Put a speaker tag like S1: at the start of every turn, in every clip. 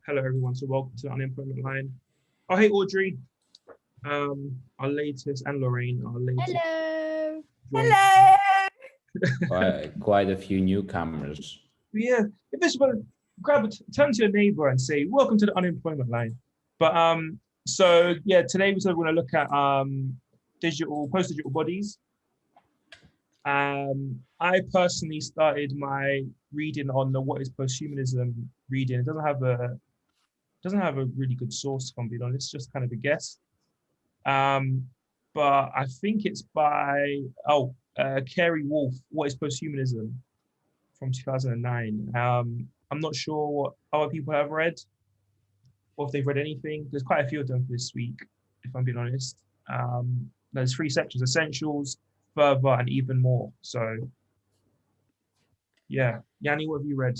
S1: Hello, everyone. So welcome to the Unemployment Line. Oh, hey, Audrey. Our latest, and Lorraine, our latest.
S2: Hello.
S1: Join.
S3: Quite a few newcomers.
S1: Yeah, if this one, turn to your neighbor and say, "Welcome to the Unemployment Line." But so yeah, today we're going to look at post-digital bodies. I personally started my reading on the what is posthumanism reading. It doesn't have a really good source, if I'm being honest. It's just kind of a guess. But I think it's by Carey Wolf. What is posthumanism? From 2009. I'm not sure what other people have read, or if they've read anything. There's quite a few of them this week, if I'm being honest. There's 3 sections: essentials, further, and even more. So, yeah, Yanni, what have you read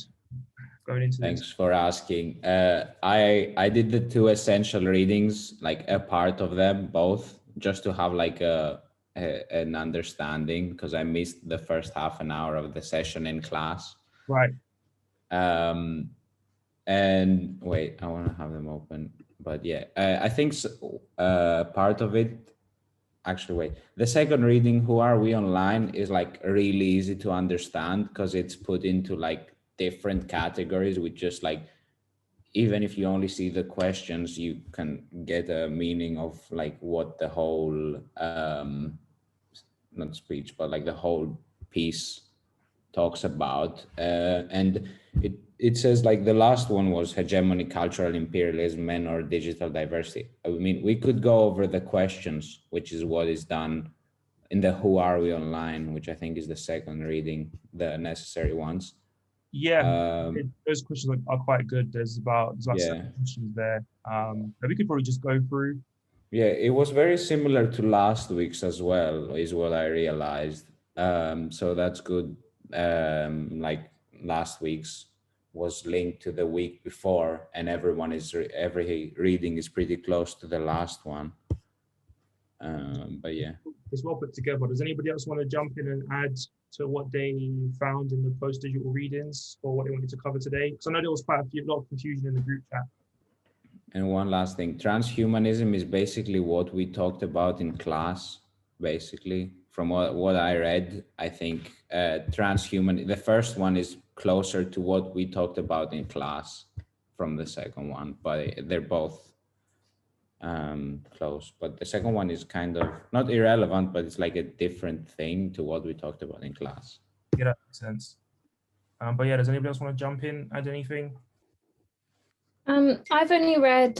S1: going into
S3: Thanks
S1: this?
S3: for asking. I did the 2 essential readings, like a part of them, both, just to have like an understanding, because I missed the first half an hour of the session in class.
S1: Right.
S3: And wait, I want to have them open, but yeah, I think part of it. Actually, wait. The second reading, Who Are We Online, is like really easy to understand because it's put into like different categories with just like, even if you only see the questions, you can get a meaning of like what the whole, not speech, but like the whole piece talks about. And it says like the last one was hegemony, cultural imperialism, men or digital diversity. I mean, we could go over the questions, which is what is done in the Who Are We Online, which I think is the second reading, the necessary ones.
S1: Yeah, those questions are quite good. There's about 7 questions there. That we could probably just go through.
S3: Yeah, it was very similar to last week's as well, is what I realized. So that's good. Like last week's was linked to the week before, and every reading is pretty close to the last one. But yeah,
S1: It's well put together. Does anybody else want to jump in and add to what they found in the post-digital readings or what they wanted to cover today? Because I know there was quite a lot of confusion in the group chat.
S3: and one last thing, transhumanism is basically what we talked about in class, basically. From what I read, I think the first one is closer to what we talked about in class from the second one, but they're both close. But the second one is kind of not irrelevant, but it's like a different thing to what we talked about in class.
S1: Yeah, that makes sense. But yeah, does anybody else want to jump in, add anything?
S2: I've only read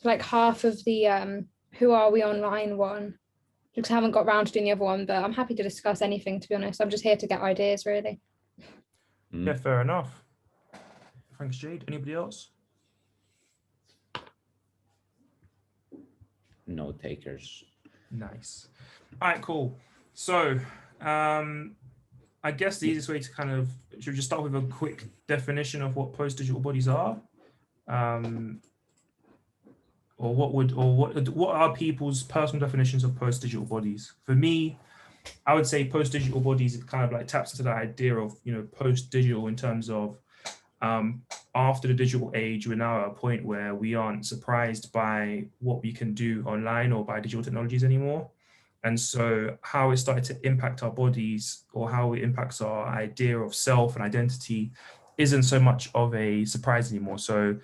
S2: like half of the Who Are We Online one, because I haven't got around to doing the other one, but I'm happy to discuss anything, to be honest. I'm just here to get ideas, really.
S1: Yeah, fair enough. Thanks, Jade. Anybody else?
S3: No takers.
S1: Nice. All right, cool. So I guess the easiest way to should we just start with a quick definition of what post-digital bodies are? Or what are people's personal definitions of post-digital bodies? For me, I would say post-digital bodies, it kind of like taps into that idea of, post-digital in terms of after the digital age, we're now at a point where we aren't surprised by what we can do online or by digital technologies anymore. And so how it started to impact our bodies, or how it impacts our idea of self and identity, isn't so much of a surprise anymore. So,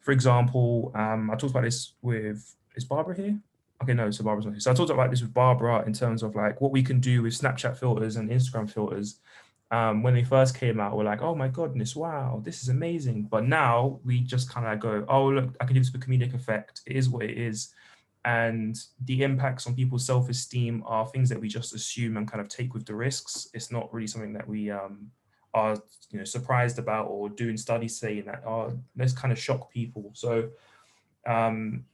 S1: for example, I talked about this with, is Barbara here? Okay, no, so Barbara's not here. So I talked about this with Barbara in terms of like what we can do with Snapchat filters and Instagram filters. When they first came out, we're like, oh my goodness, wow, this is amazing. But now we just kind of go, oh, look, I can do this for comedic effect. It is what it is. And the impacts on people's self-esteem are things that we just assume and kind of take with the risks. It's not really something that we are surprised about or doing studies saying that, oh, let's kind of shock people. So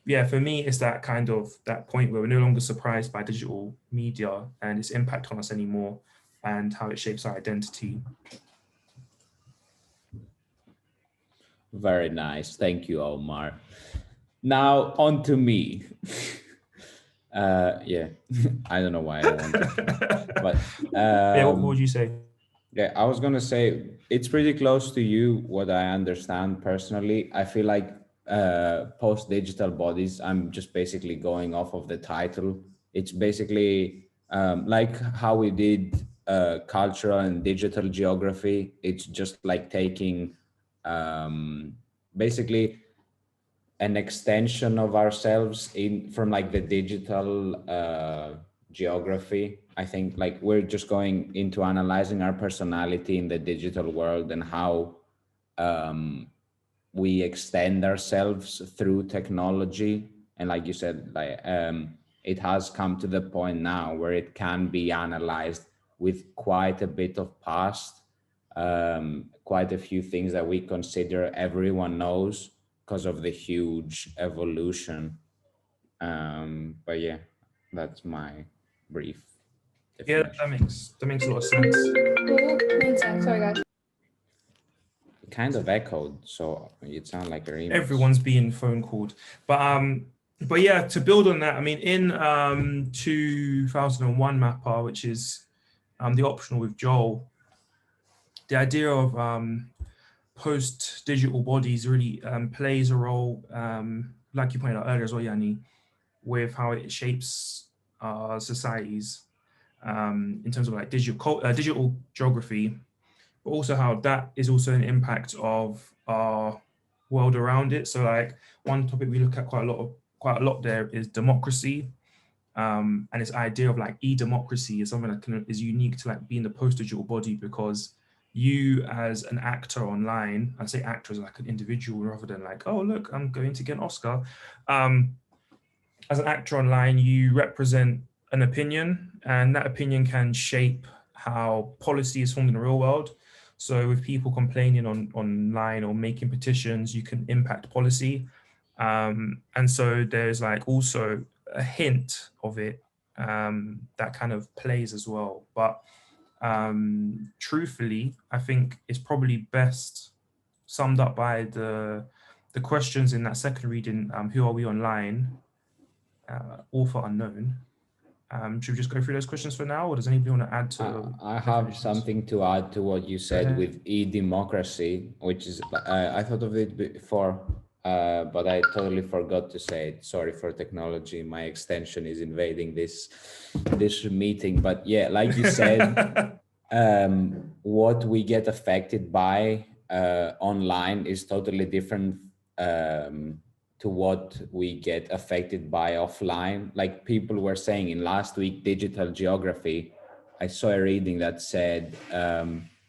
S1: yeah, for me, it's that point where we're no longer surprised by digital media and its impact on us anymore, and how it shapes our identity.
S3: Very nice. Thank you, Omar. Now on to me. Yeah, I don't know why I want to, but
S1: yeah, what would you say?
S3: Yeah, I was gonna say it's pretty close to you, what I understand personally. I feel like post-digital bodies, I'm just basically going off of the title. It's basically like how we did cultural and digital geography. It's just like taking basically an extension of ourselves in from like the digital geography. I think like we're just going into analyzing our personality in the digital world and how we extend ourselves through technology. And like you said, like it has come to the point now where it can be analyzed with quite a bit of past, quite a few things that we consider everyone knows because of the huge evolution. But yeah, that's my brief
S1: Yeah,
S3: definition.
S1: that makes a lot of sense.
S2: Oh, 1 sec. Sorry, guys.
S3: It kind of echoed, so it sounded like a remix.
S1: Everyone's being phone called, but yeah, to build on that, I mean, in 2001 Mapper, which is the optional with Joel, the idea of post-digital bodies really plays a role, like you pointed out earlier as well, Yanni, with how it shapes societies in terms of like digital geography, but also how that is also an impact of our world around it. So like one topic we look at quite a lot there is democracy. And this idea of like e-democracy is something that is unique to like being the post-digital body, because you as an actor online, I say actor as like an individual rather than like, oh look, I'm going to get an Oscar. As an actor online, you represent an opinion, and that opinion can shape how policy is formed in the real world. So with people complaining online or making petitions, you can impact policy. And so there's like also a hint of it that kind of plays as well. But truthfully, I think it's probably best summed up by the questions in that second reading, who are we online? Author unknown. Should we just go through those questions for now, or does anybody want to add to?
S3: I have something to add to what you said with e-democracy, which is I thought of it before, but I totally forgot to say it. Sorry for technology. My extension is invading this meeting. But yeah, like you said, what we get affected by online is totally different to what we get affected by offline. Like people were saying in last week, digital geography, I saw a reading that said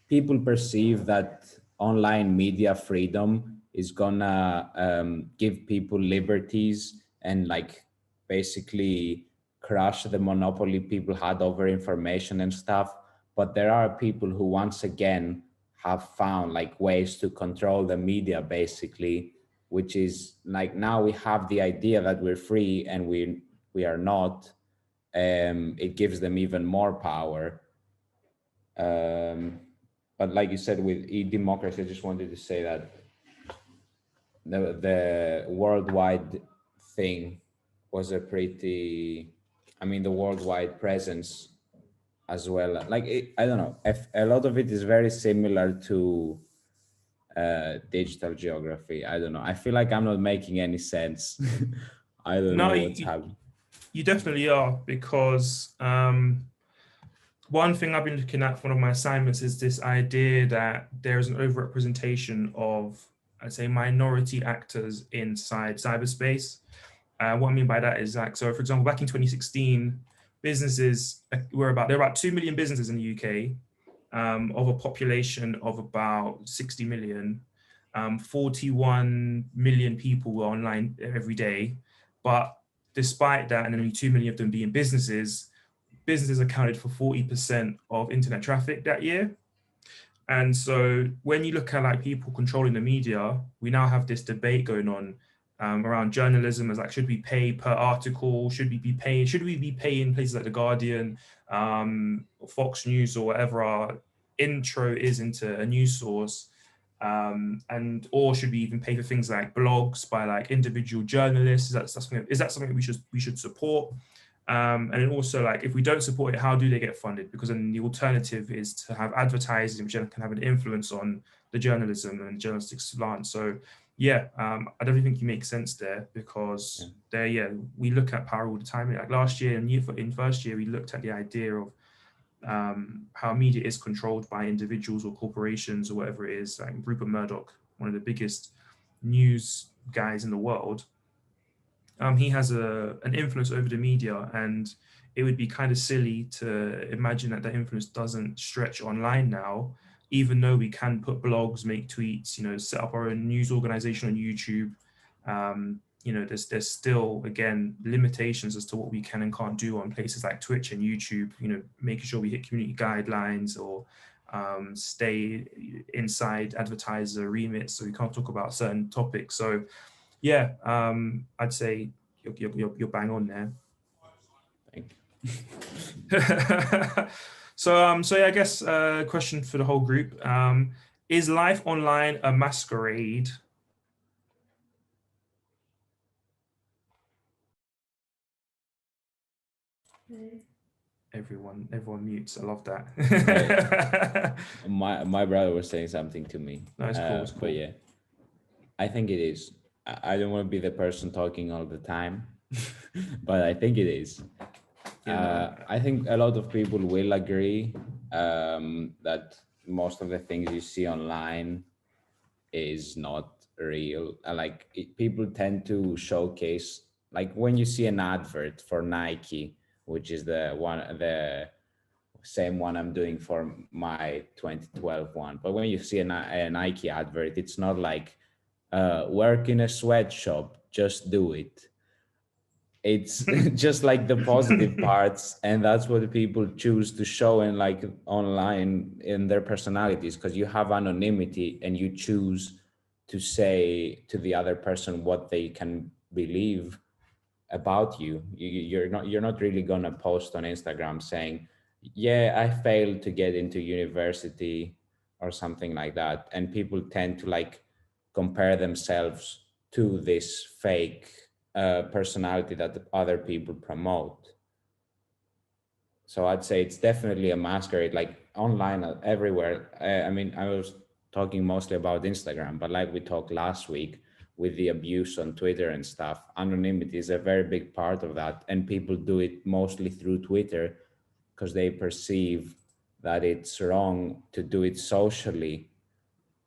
S3: people perceive that online media freedom is gonna give people liberties and like basically crush the monopoly people had over information and stuff. But there are people who once again have found like ways to control the media basically, which is like now we have the idea that we're free and we are not. It gives them even more power. But like you said with e-democracy, I just wanted to say that the worldwide thing was a pretty, I mean, the worldwide presence as well. Like I don't know, a lot of it is very similar to digital geography. I don't know. I feel like I'm not making any sense. I don't know what's happening.
S1: You definitely are, because one thing I've been looking at for one of my assignments is this idea that there is an overrepresentation of, I'd say, minority actors inside cyberspace. What I mean by that is like, so for example, back in 2016, businesses there were about 2 million businesses in the UK. Of a population of about 60 million, 41 million people were online every day. But despite that, and only 2 million of them being businesses accounted for 40% of internet traffic that year. And so when you look at like people controlling the media, we now have this debate going on around journalism as like, should we pay per article? Should we be paying places like The Guardian, Fox News, or whatever our intro is into a news source? Or should we even pay for things like blogs by like individual journalists? Is that something we should support? And then also, like, if we don't support it, how do they get funded? Because then the alternative is to have advertising, which can have an influence on the journalism and journalistic slant. So Yeah, I don't think you make sense there, because we look at power all the time. Like last year in first year, we looked at the idea of how media is controlled by individuals or corporations or whatever it is. Like Rupert Murdoch, one of the biggest news guys in the world, he has an influence over the media, and it would be kind of silly to imagine that that influence doesn't stretch online now, even though we can put blogs, make tweets, set up our own news organization on YouTube. There's still, again, limitations as to what we can and can't do on places like Twitch and YouTube, making sure we hit community guidelines or stay inside advertiser remits, so we can't talk about certain topics. So yeah, I'd say you're bang on there.
S3: Thank
S1: you. So yeah, I guess question for the whole group: is life online a masquerade? Everyone mutes. I love that.
S3: My brother was saying something to me.
S1: That's cool.
S3: But yeah, I think it is. I don't want to be the person talking all the time, but I think it is. I think a lot of people will agree that most of the things you see online is not real. People tend to showcase, like when you see an advert for Nike, which is the same one I'm doing for my 2012 one. But when you see a Nike advert, it's not like work in a sweatshop, just do it. It's just like the positive parts, and that's what the people choose to show in like online in their personalities, because you have anonymity and you choose to say to the other person what they can believe about you. You're not really gonna post on Instagram saying, yeah, I failed to get into university or something like that. And people tend to like compare themselves to this fake personality that other people promote. So I'd say it's definitely a masquerade, like online, everywhere. I mean, I was talking mostly about Instagram, but like we talked last week with the abuse on Twitter and stuff, anonymity is a very big part of that. And people do it mostly through Twitter because they perceive that it's wrong to do it socially,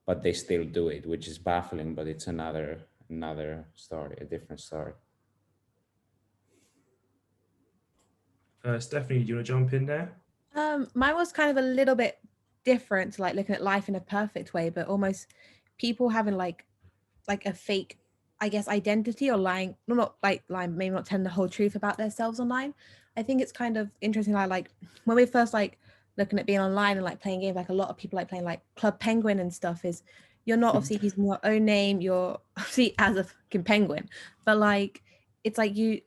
S3: but they still do it, which is baffling, but it's another story, a different story.
S1: Stephanie, do you want to jump in there?
S4: Mine was kind of a little bit different, to like looking at life in a perfect way, but almost people having like a fake, I guess, identity, or lying, not like lying, maybe not telling the whole truth about themselves online. I think it's kind of interesting. Like when we first like looking at being online and like playing games, like a lot of people like playing like Club Penguin and stuff, is you're not obviously using your own name, you're obviously as a fucking penguin, but like it's like you're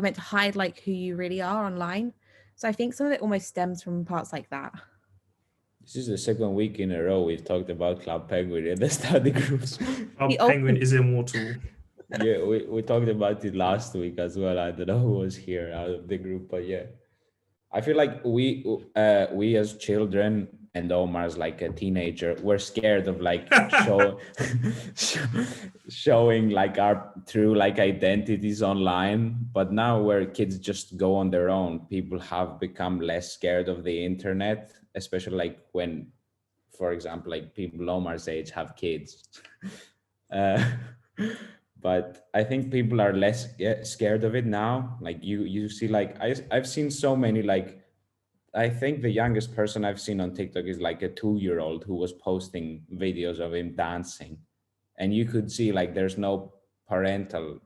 S4: meant to hide like who you really are online. So I think some of it almost stems from parts like that.
S3: This is the second week in a row we've talked about Club Penguin in the study groups.
S1: Club Penguin is immortal.
S3: Yeah, we talked about it last week as well. I don't know who was here out of the group, but yeah. I feel like we as children, and Omar as like a teenager, were scared of like showing like our true like identities online. But now where kids just go on their own, people have become less scared of the internet, especially like when, for example, like people Omar's age have kids. But I think people are less scared of it now. Like you see, like I've seen so many, like I think the youngest person I've seen on TikTok is like a 2-year-old who was posting videos of him dancing, and you could see like there's no parental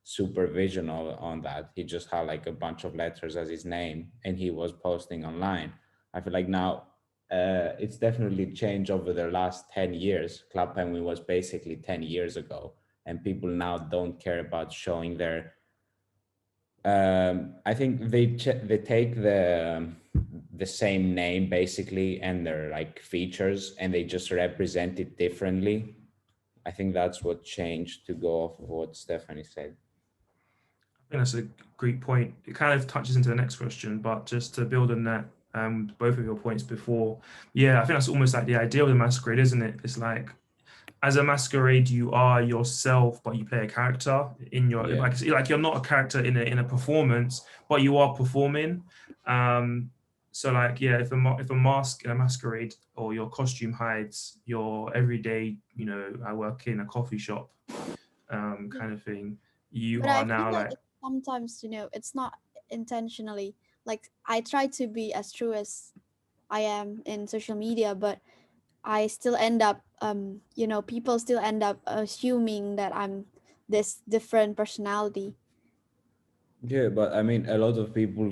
S3: supervision on that. He just had like a bunch of letters as his name, and he was posting online. I feel like now it's definitely changed over the last 10 years. Club Penguin was basically 10 years ago, and people now don't care about showing their I think they take the same name basically and their like features, and they just represent it differently. I think that's what changed, to go off of what Stephanie said.
S1: I think that's a great point. It kind of touches into the next question, but just to build on that, both of your points before, yeah, I think that's almost like the idea of the masquerade, isn't it? It's like as a masquerade, you are yourself, but you play a character in your
S3: Yeah.
S1: like you're not a character in a performance, but you are performing. So like yeah, if a mask in a masquerade or your costume hides your everyday, you know, I work in a coffee shop, kind of thing, you
S5: But
S1: are
S5: I feel
S1: now
S5: like
S1: like
S5: sometimes, it's not intentionally. Like I try to be as true as I am in social media, but I still end up, people still end up assuming that I'm this different personality.
S3: Yeah, but I mean, a lot of people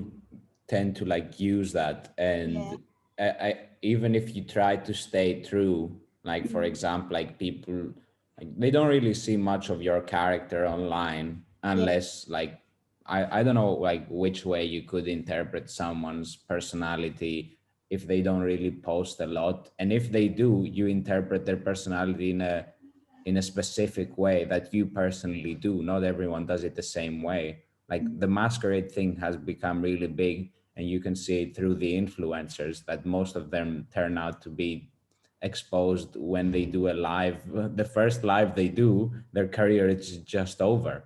S3: tend to like use that,
S5: Yeah.
S3: and I even if you try to stay true, like for
S5: Mhm.
S3: example, like people, like they don't really see much of your character online
S5: Yeah.
S3: unless like I don't know like which way you could interpret someone's personality if they don't really post a lot, and if they do, you interpret their personality in a specific way that you personally do. Not everyone does it the same way. Like
S5: Mhm.
S3: the masquerade thing has become really big, and you can see it through the influencers that most of them turn out to be exposed when they do a live. The first live they do, their career is just over.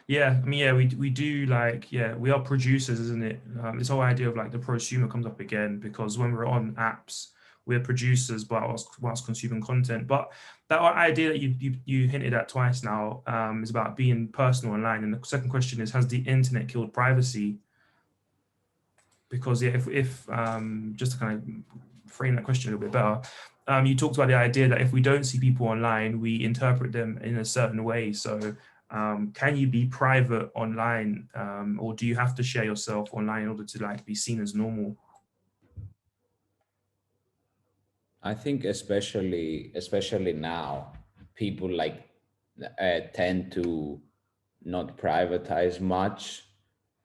S1: yeah, I mean, yeah, we do like, yeah, we are producers, isn't it? This whole idea of like the prosumer comes up again because when we're on apps, we're producers, but whilst consuming content. But that idea that you hinted at twice now, is about being personal online. And the second question is, has the internet killed privacy? Because yeah, if just to kind of frame that question a little bit better, you talked about the idea that if we don't see people online, we interpret them in a certain way. So can you be private online, or do you have to share yourself online in order to like be seen as normal?
S3: I think especially now, people like tend to not privatize much,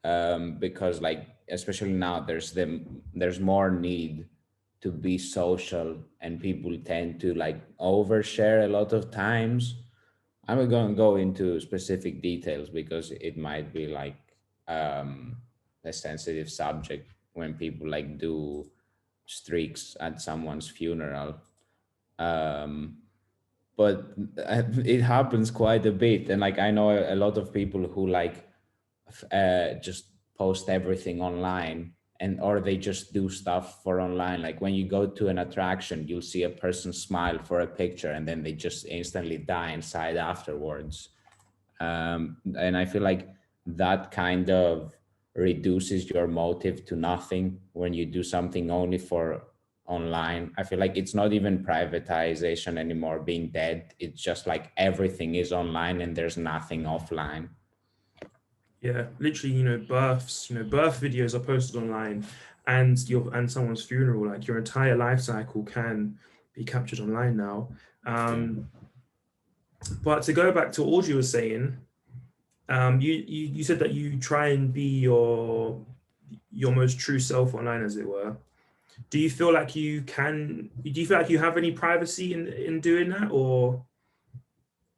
S3: because like especially now there's more need to be social, and people tend to like overshare a lot of times. I'm not going to go into specific details because it might be like um, a sensitive subject when people like do streaks at someone's funeral. Um, but it happens quite a bit, and like I know a lot of people who like just post everything online, and or they just do stuff for online. Like when you go to an attraction, you'll see a person smile for a picture and then they just instantly die inside afterwards. And I feel like that kind of reduces your motive to nothing when you do something only for online. I feel like it's not even privatization anymore, being dead. It's just like everything is online and there's nothing offline.
S1: Yeah, literally, birth videos are posted online, and someone's funeral, like your entire life cycle can be captured online now.
S3: Yeah.
S1: But to go back to what Audrey was saying, you said that you try and be your most true self online, as it were. Do you feel like you can? Do you feel like you have any privacy in doing that, or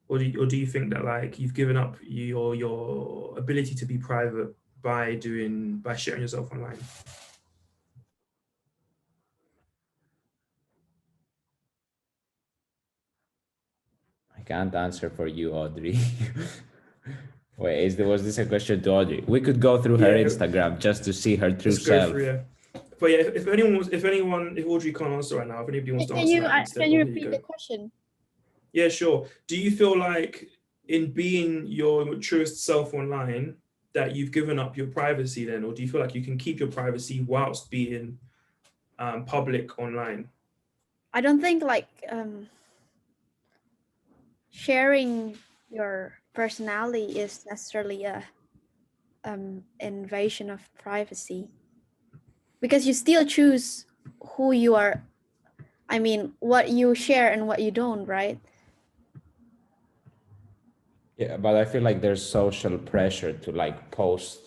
S1: do you think that like you've given up your ability to be private by sharing yourself online?
S3: I can't answer for you, Audrey. Wait, was this a question to Audrey? We could go through her
S1: Yeah,
S3: Instagram just to see her true
S1: let's go through.
S3: self.
S1: Yeah, but yeah, if Audrey can't answer right now, if anybody wants to
S5: Can
S1: answer
S5: you
S1: that instead,
S5: can you
S1: here you
S5: repeat
S1: go.
S5: the question?
S1: Yeah, sure. Do you feel like in being your truest self online that you've given up your privacy then, or do you feel like you can keep your privacy whilst being public online?
S5: I don't think like sharing your personality is necessarily a invasion of privacy, because you still choose who you are. I mean, what you share and what you don't, right?
S3: Yeah, but I feel like there's social pressure to like post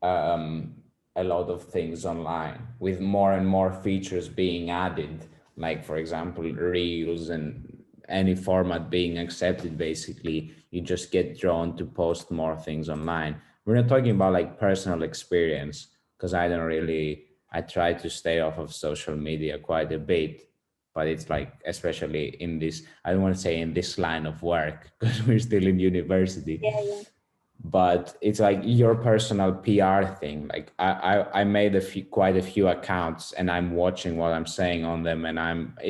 S3: um, a lot of things online with more and more features being added, like for example, reels and any format being accepted. Basically, you just get drawn to post more things online. We're not talking about like personal experience because I don't really, I try to stay off of social media quite a bit. but it's like, especially in this, I don't want to say in this line of work because we're still in university.
S5: Yeah.
S3: But it's like your personal PR thing. Like I made quite a few accounts, and I'm watching what I'm saying on them, and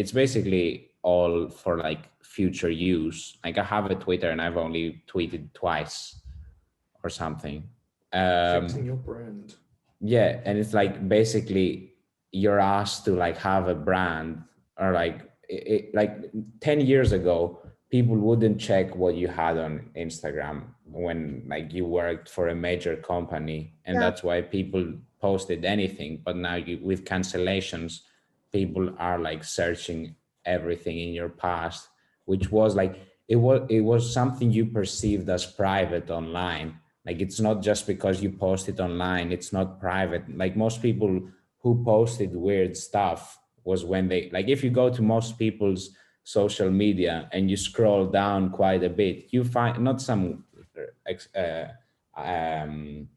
S3: it's basically all for like future use. Like I have a Twitter and I've only tweeted twice or something.
S1: Affecting your brand.
S3: Yeah, and it's like basically you're asked to like have a brand, or like like 10 years ago people wouldn't check what you had on Instagram when like you worked for a major company, and
S4: Yeah.
S3: that's why people posted anything. But now with cancellations, people are like searching everything in your past, which was like it was something you perceived as private online. Like it's not just because you post it online, it's not private. Like most people who posted weird stuff was when they, like if you go to most people's social media and you scroll down quite a bit, you find not some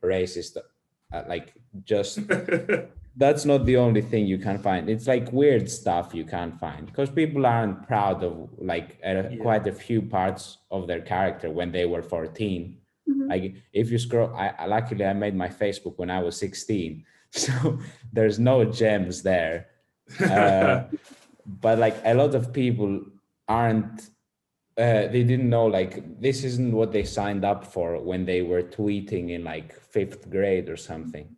S3: racist, like just that's not the only thing you can find. It's like weird stuff you can't find because people aren't proud of like quite a few parts of their character when they were 14. Like if you scroll, luckily I made my Facebook when I was 16, so there's no gems there. But like a lot of people aren't, they didn't know, like this isn't what they signed up for when they were tweeting in like 5th grade or something.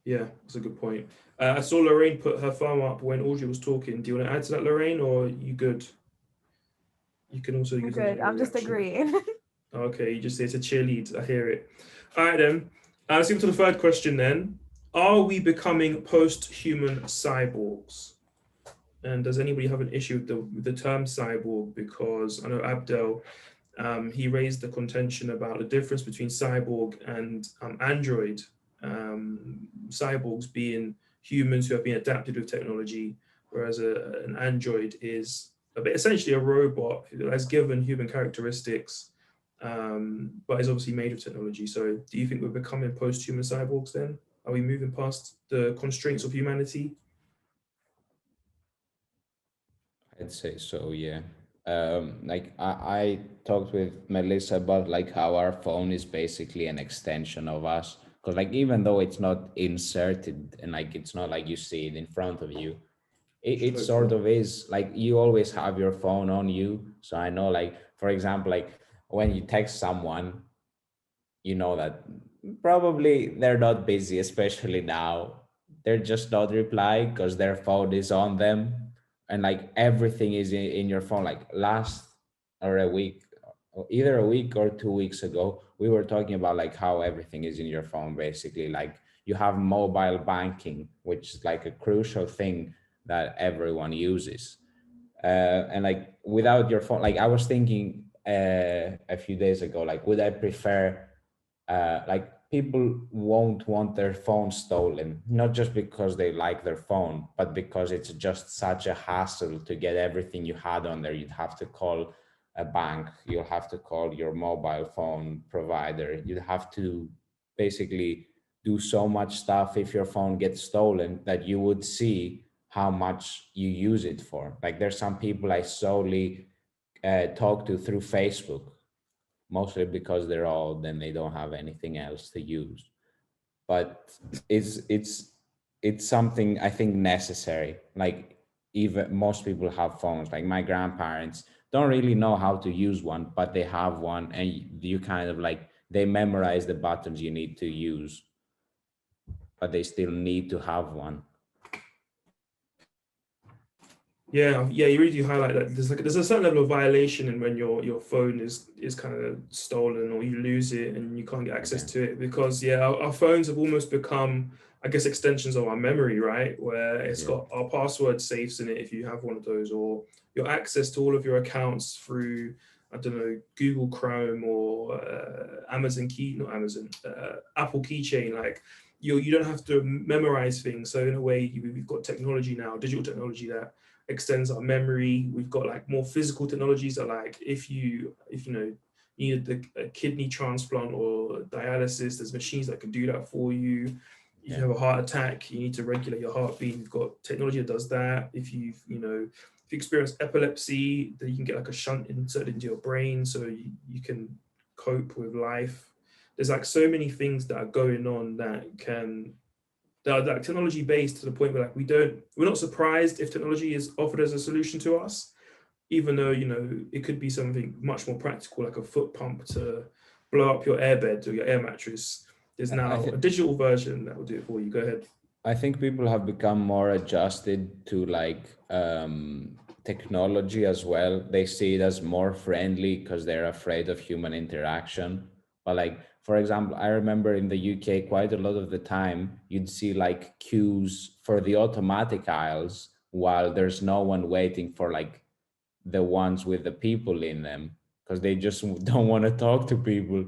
S1: Yeah, that's a good point. I saw Lorraine put her thumb up when Audrey was talking. Do you want to add to that, Lorraine, or you good? You can also use
S4: Good. I'm just agreeing.
S1: Okay, you just say it's a cheerlead. I hear it. All right, then. Let's move to the third question then. Are we becoming post-human cyborgs? And does anybody have an issue with the term cyborg? Because I know Abdel, he raised the contention about the difference between cyborg and android. Cyborgs being humans who have been adapted with technology, whereas an android is essentially a robot who has given human characteristics, but is obviously made of technology. So do you think we're becoming post-human cyborgs then? Are we moving past the constraints of humanity?
S3: I'd say so, yeah. Like I talked with Melissa about like how our phone is basically an extension of us. Because like even though it's not inserted and like it's not like you see it in front of you, it sort of is. Like you always have your phone on you. So I know, like for example, like when you text someone, you know that probably they're not busy, especially now. They're just not replying because their phone is on them, and like everything is in your phone. Like last or a week, or either a week or 2 weeks ago, we were talking about like how everything is in your phone basically. Like you have mobile banking, which is like a crucial thing that everyone uses. And like without your phone, like I was thinking a few days ago, like would I prefer, like people won't want their phone stolen, not just because they like their phone, but because it's just such a hassle to get everything you had on there. You'd have to call a bank, you'll have to call your mobile phone provider, you'd have to basically do so much stuff if your phone gets stolen that you would see how much you use it for. Like there's some people I solely talk to through Facebook, mostly because they're old and they don't have anything else to use. But it's something I think necessary. Like even most people have phones. Like my grandparents don't really know how to use one, but they have one, and you kind of like they memorize the buttons you need to use, but they still need to have one.
S1: Yeah, you really do highlight that. There's a certain level of violation in when your phone is kind of stolen or you lose it and you can't get access to it, because our phones have almost become, I guess, extensions of our memory, right? Where it's got our password safes in it if you have one of those, or your access to all of your accounts through, I don't know, Google Chrome or Apple Keychain. Like you don't have to memorize things. So in a way, we've got technology now, digital technology that extends our memory. We've got like more physical technologies that, like if you needed a kidney transplant or dialysis, there's machines that can do that for you. if you have a heart attack, you need to regulate your heartbeat. You've got technology that does that. If you experience epilepsy, then you can get like a shunt inserted into your brain so you can cope with life. There's like so many things that are going on that are technology based, to the point where like we're not surprised if technology is offered as a solution to us, even though it could be something much more practical, like a foot pump to blow up your airbed or your air mattress. There's now a digital version that will do it for you. Go ahead.
S3: I think people have become more adjusted to like technology as well. They see it as more friendly because they're afraid of human interaction. But like, for example, I remember in the UK quite a lot of the time you'd see like queues for the automatic aisles while there's no one waiting for like the ones with the people in them, because they just don't want to talk to people.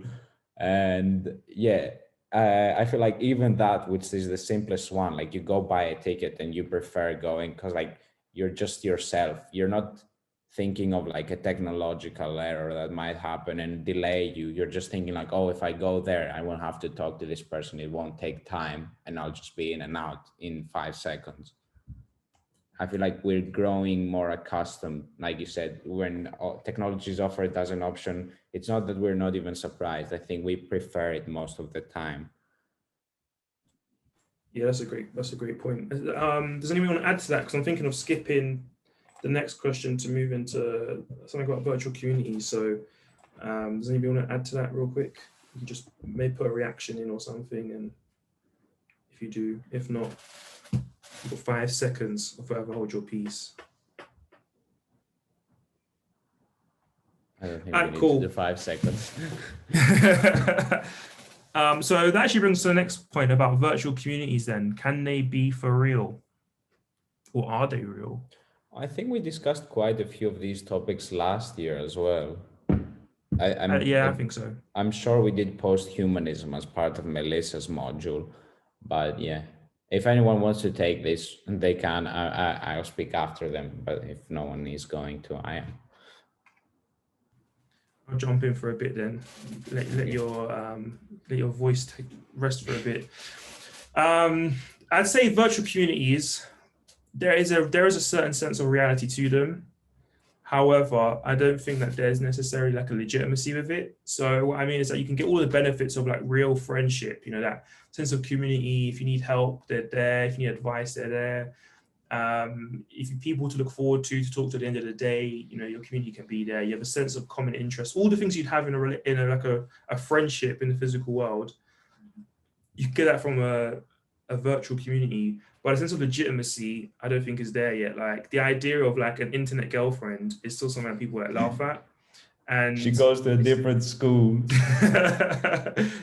S3: And yeah, I feel like even that, which is the simplest one, like you go buy a ticket and you prefer going because like you're just yourself. You're not thinking of like a technological error that might happen and delay you. You're just thinking like, oh, if I go there, I won't have to talk to this person. It won't take time and I'll just be in and out in 5 seconds. I feel like we're growing more accustomed, like you said, when technology is offered as an option. It's not that we're not even surprised. I think we prefer it most of the time.
S1: Yeah, that's a great point. Does anyone want to add to that? Because I'm thinking of skipping the next question to move into something about virtual communities. So does anybody want to add to that real quick? You can just maybe put a reaction in or something, and if you do, if not, you've got 5 seconds or forever hold your peace.
S3: I don't think we need to do 5 seconds.
S1: So that actually brings us to the next point about virtual communities then. Can they be for real? Or are they real?
S3: I think we discussed quite a few of these topics last year as well.
S1: I think so.
S3: I'm sure we did post-humanism as part of Melissa's module, but yeah, if anyone wants to take this, they can. I'll speak after them, but if no one is going to, I am.
S1: I'll jump in for a bit then. Let your voice rest for a bit. I'd say virtual communities, there is a certain sense of reality to them. However, I don't think that there's necessarily like a legitimacy with it. So what I mean is that you can get all the benefits of like real friendship, that sense of community. If you need help, they're there. If you need advice, they're there. If you people to look forward to talk to at the end of the day, your community can be there. You have a sense of common interest, all the things you'd have in a friendship in the physical world. You get that from a virtual community, but a sense of legitimacy, I don't think is there yet. Like the idea of like an internet girlfriend is still something that people laugh at. And
S3: she goes to a different school.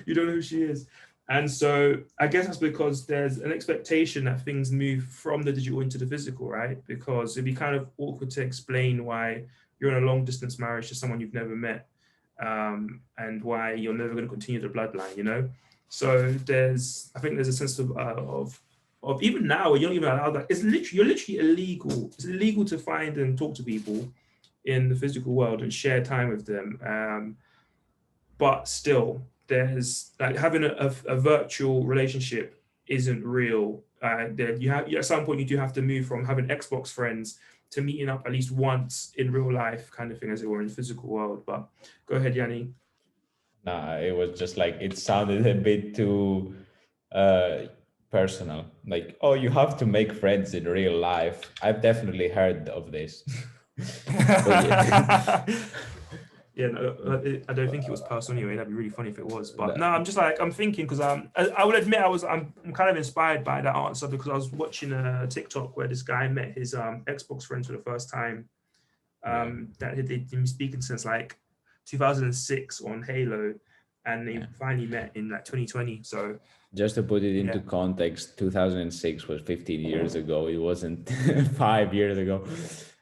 S1: You don't know who she is. And so I guess that's because there's an expectation that things move from the digital into the physical, right? Because it'd be kind of awkward to explain why you're in a long distance marriage to someone you've never met, and why you're never going to continue the bloodline, So I think there's a sense of even now, you're not even allowed that. You're literally illegal. It's illegal to find and talk to people in the physical world and share time with them. But still, there's like having a virtual relationship isn't real. At some point you do have to move from having Xbox friends to meeting up at least once in real life, kind of thing, as it were, in the physical world. But go ahead, Yanni.
S3: Nah, it was just like it sounded a bit too personal. Like, oh, you have to make friends in real life. I've definitely heard of this.
S1: Yeah, no, I don't think it was personal anyway. That'd be really funny if it was. But no, I'm thinking because I will admit I'm kind of inspired by that answer, because I was watching a TikTok where this guy met his Xbox friends for the first time. That they'd been speaking since like 2006 on Halo, and they finally met in like 2020. So
S3: just to put it into context, 2006 was 15 years ago. It wasn't 5 years ago.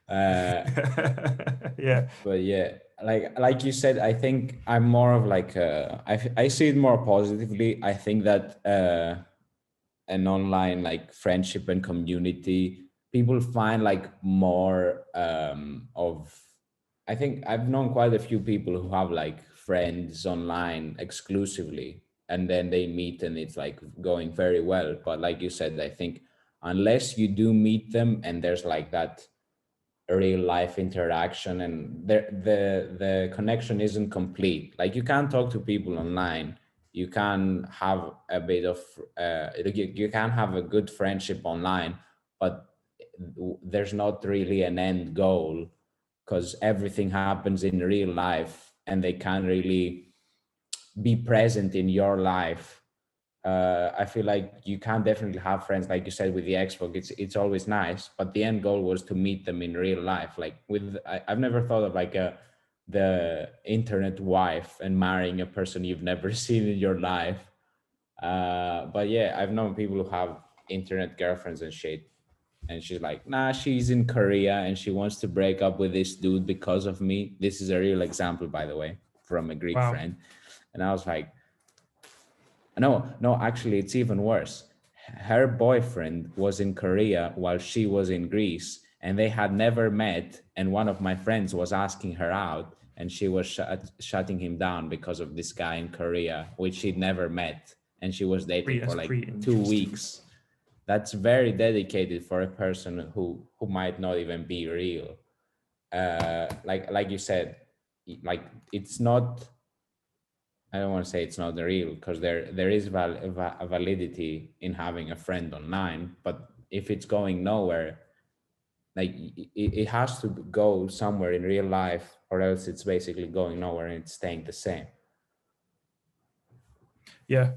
S1: Yeah,
S3: but yeah, like you said, I think I'm more of like I see it more positively. I think that an online like friendship and community, people find like more of, I think I've known quite a few people who have like friends online exclusively, and then they meet and it's like going very well. But like you said, I think unless you do meet them and there's like that real life interaction and the connection isn't complete, like you can't talk to people online, you can have a bit of you can have a good friendship online, but there's not really an end goal because everything happens in real life and they can't really be present in your life. I feel like you can definitely have friends, like you said, with the Xbox. It's always nice, but the end goal was to meet them in real life. Like I've never thought of like the internet wife and marrying a person you've never seen in your life. But yeah, I've known people who have internet girlfriends and shit. And she's like, nah, she's in Korea and she wants to break up with this dude because of me. This is a real example, by the way, from a Greek
S1: Wow.
S3: friend. And I was like, no, actually, it's even worse. Her boyfriend was in Korea while she was in Greece, and they had never met. And one of my friends was asking her out, and she was shutting him down because of this guy in Korea, which she'd never met. And she was dating for like 2 weeks. That's very dedicated for a person who might not even be real. Like you said, like it's not. I don't want to say it's not real because there is a validity in having a friend online, but if it's going nowhere, like it has to go somewhere in real life, or else it's basically going nowhere and it's staying the same.
S1: Yeah.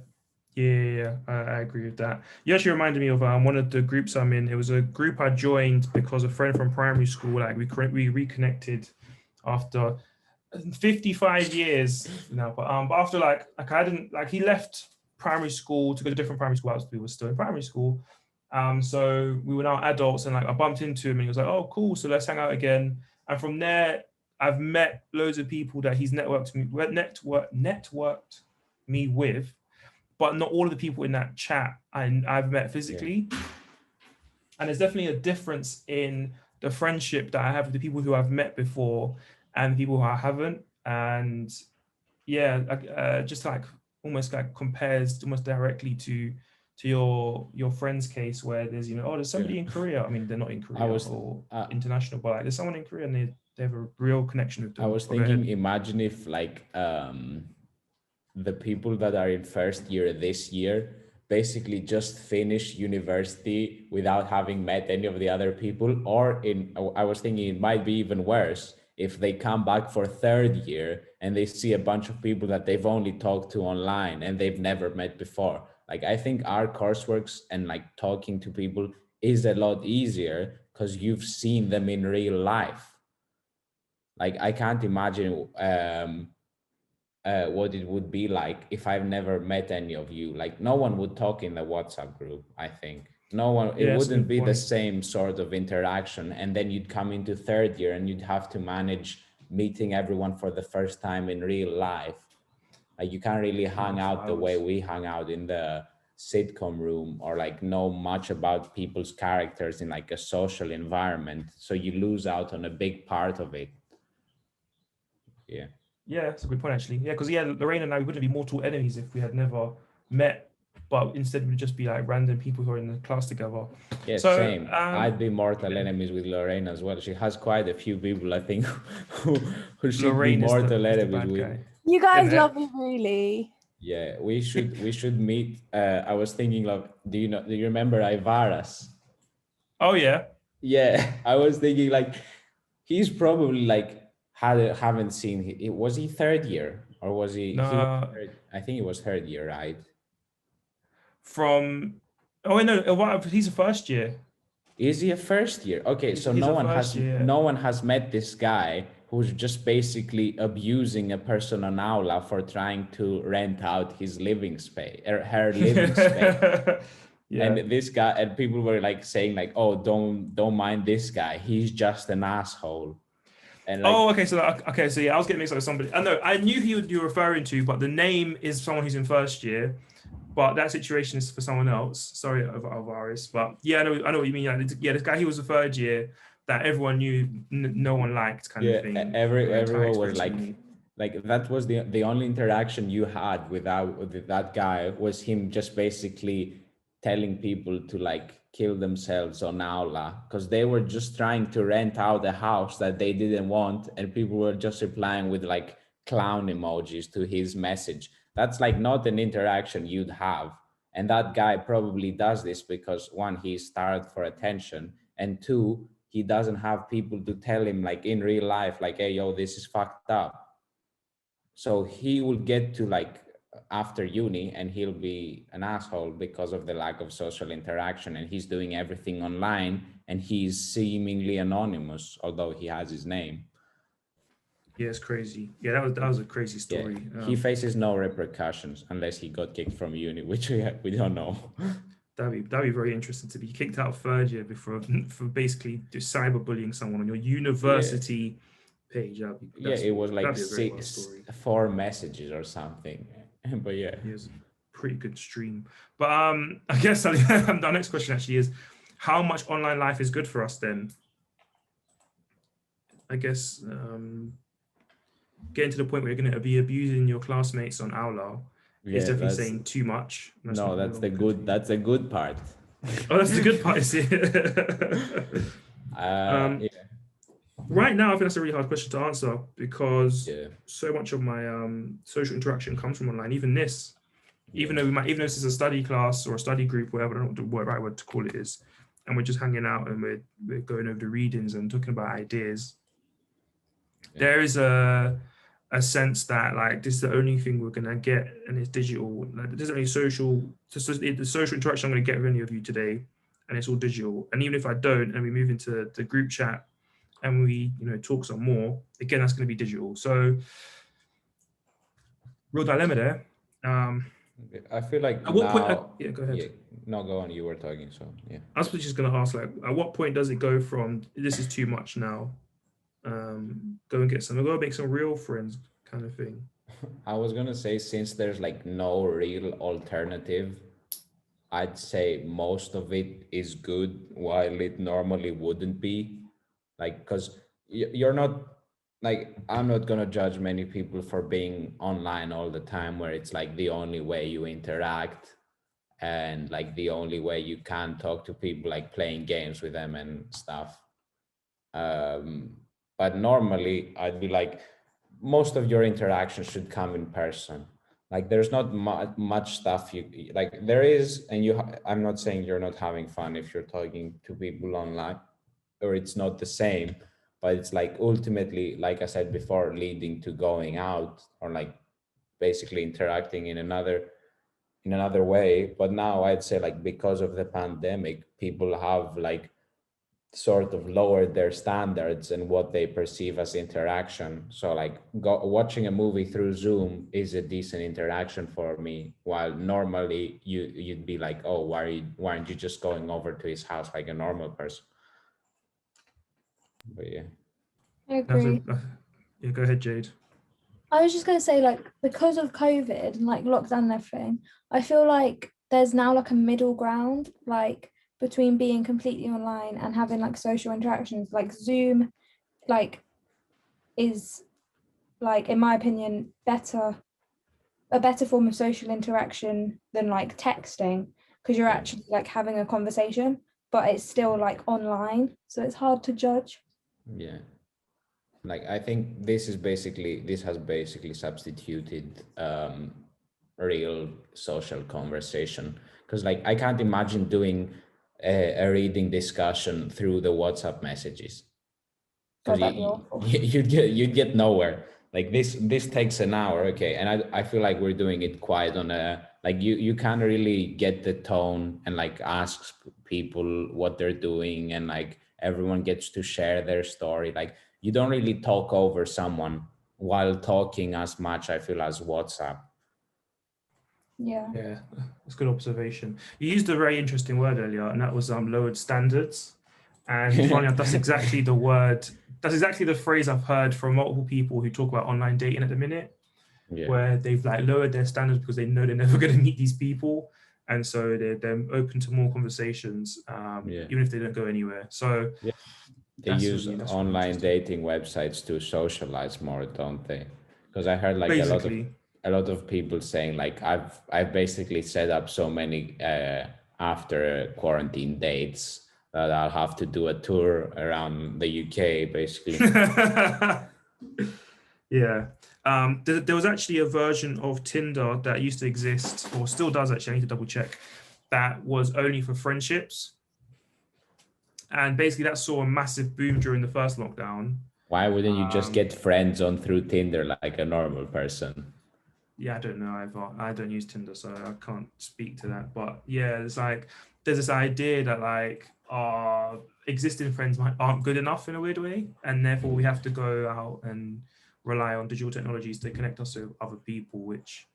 S1: I agree with that. You actually reminded me of one of the groups I'm in. It was a group I joined because a friend from primary school, like we reconnected after 55 years now, but after like I didn't like he left primary school to go to different primary school. We were still in primary school, so we were now adults, and like I bumped into him and he was like, oh cool, so let's hang out again. And from there I've met loads of people that he's networked me with, but not all of the people in that chat I've met physically. Yeah. And there's definitely a difference in the friendship that I have with the people who I've met before and people who I haven't. And yeah, just like almost like compares almost directly to your friend's case where there's, there's somebody in Korea. I mean, they're not in Korea or international, but like there's someone in Korea and they have a real connection with them.
S3: I was thinking, imagine if like the people that are in first year this year basically just finish university without having met any of the other people, or I was thinking it might be even worse if they come back for third year and they see a bunch of people that they've only talked to online and they've never met before. Like I think our courseworks and like talking to people is a lot easier because you've seen them in real life. Like I can't imagine what it would be like if I've never met any of you. Like no one would talk in the WhatsApp group, I think. No one, it wouldn't be the same sort of interaction. And then you'd come into third year and you'd have to manage meeting everyone for the first time in real life. Like you can't really hang out the way we hung out in the sitcom room, or like know much about people's characters in like a social environment. So you lose out on a big part of it. Yeah.
S1: Yeah, that's a good point, actually. Yeah, because Lorraine and I wouldn't be mortal enemies if we had never met, but instead we'd just be like random people who are in the class together.
S3: Yeah, so, same. I'd be mortal enemies with Lorraine as well. She has quite a few people, I think, who should Lorraine be mortal enemies with.
S4: You guys love me, really.
S3: Yeah, we should meet. I was thinking of, do you remember Ivaras?
S1: Oh yeah.
S3: Yeah, I was thinking like he's probably like haven't seen was he third year or was he?
S1: No,
S3: I think it was third year, right?
S1: He's a first year.
S3: Is he a first year? Okay, so no one has met this guy who's just basically abusing a person on Aula for trying to rent out his living space or her living space. Yeah. And this guy, and people were like saying like, oh, don't mind this guy, he's just an asshole. And like,
S1: so yeah, I was getting mixed up with somebody. I know, I knew who you're referring to, but the name is someone who's in first year, but that situation is for someone else. Sorry, Alvarez, but yeah, I know what you mean. Like, this guy, he was the third year that everyone knew, no one liked, kind of thing.
S3: Everyone was like like that was the only interaction you had with that guy, was him just basically telling people to like kill themselves on Aula because they were just trying to rent out a house that they didn't want, and people were just replying with like clown emojis to his message. That's like not an interaction you'd have. And that guy probably does this because, one, he's starved for attention, and two, he doesn't have people to tell him like in real life, like, hey, yo, this is fucked up. So he will get to like after uni and he'll be an asshole because of the lack of social interaction, and he's doing everything online and he's seemingly anonymous, although he has his name.
S1: Yeah, it's crazy. Yeah, that was a crazy story.
S3: Yeah, he faces no repercussions unless he got kicked from uni, which we don't know.
S1: That'd be very interesting to be kicked out of third year for basically just cyberbullying someone on your university page.
S3: It was like
S1: that'd be a very wild story.
S3: 4 messages or something. But yeah,
S1: it was a pretty good stream. But I guess our next question actually is, how much online life is good for us then? I guess getting to the point where you're going to be abusing your classmates on Aula is definitely saying too much.
S3: That's the good part.
S1: Oh, that's the good part. Right now, I think that's a really hard question to answer because so much of my social interaction comes from online. Even this, even though this is a study class or a study group, whatever, I don't know what the right word to call it is, and we're just hanging out and we're going over the readings and talking about ideas. There is a sense that like this is the only thing we're gonna get, and it's digital. Like, there's only the social interaction I'm gonna get with any of you today, and it's all digital. And even if I don't, and we move into the group chat and we talk some more, again, that's gonna be digital. So real dilemma there.
S3: I feel like
S1: at what point? Go ahead.
S3: Yeah, no, go on. You were talking, so yeah.
S1: I was just gonna ask, like, at what point does it go from this is too much now? Go and make some real friends kind of thing.
S3: I was gonna say, since there's like no real alternative, I'd say most of it is good while it normally wouldn't be. Like, because you're not like, I'm not gonna judge many people for being online all the time, where it's like the only way you interact and like the only way you can talk to people, like playing games with them and stuff. But normally I'd be like, most of your interactions should come in person. Like there's not much stuff you like, there is, and I'm not saying you're not having fun if you're talking to people online, or it's not the same, but it's like ultimately, like I said before, leading to going out or like basically interacting in another way. But now I'd say, like, because of the pandemic, people have like sort of lowered their standards and what they perceive as interaction. So like watching a movie through Zoom is a decent interaction for me, while normally you'd be like, oh, why aren't you just going over to his house like a normal person? But yeah,
S2: I agree.
S1: Yeah, go ahead, Jade.
S2: I was just going to say, like, because of COVID and like lockdown and everything, I feel like there's now like a middle ground, like between being completely online and having like social interactions. Like Zoom, like, is like, in my opinion, a better form of social interaction than like texting, because you're actually like having a conversation, but it's still like online, so it's hard to judge.
S3: Yeah. Like, I think this has basically substituted real social conversation, because like I can't imagine doing a reading discussion through the WhatsApp messages, because you'd get nowhere. Like this takes an hour, okay, and I feel like we're doing it quite on a, like, you can't really get the tone and like ask people what they're doing, and like everyone gets to share their story. Like, you don't really talk over someone while talking as much, I feel, as WhatsApp.
S2: Yeah,
S1: that's a good observation. You used a very interesting word earlier, and that was lowered standards. And funny enough, that's exactly the word. That's exactly the phrase I've heard from multiple people who talk about online dating at the minute, where they've like lowered their standards because they know they're never going to meet these people, and so they're open to more conversations, even if they don't go anywhere. So
S3: they use online dating websites to socialize more, don't they? Because I heard like
S1: Basically.
S3: a lot of people saying like I've basically set up so many after quarantine dates that I'll have to do a tour around the UK basically.
S1: Yeah. There was actually a version of Tinder that used to exist, or still does actually, I need to double check, that was only for friendships. And basically that saw a massive boom during the first lockdown.
S3: Why wouldn't you just get friends on through Tinder like a normal person?
S1: Yeah, I don't know. I don't use Tinder, so I can't speak to that. But yeah, it's like there's this idea that like our existing friends aren't good enough in a weird way, and therefore we have to go out and rely on digital technologies to connect us to other people, which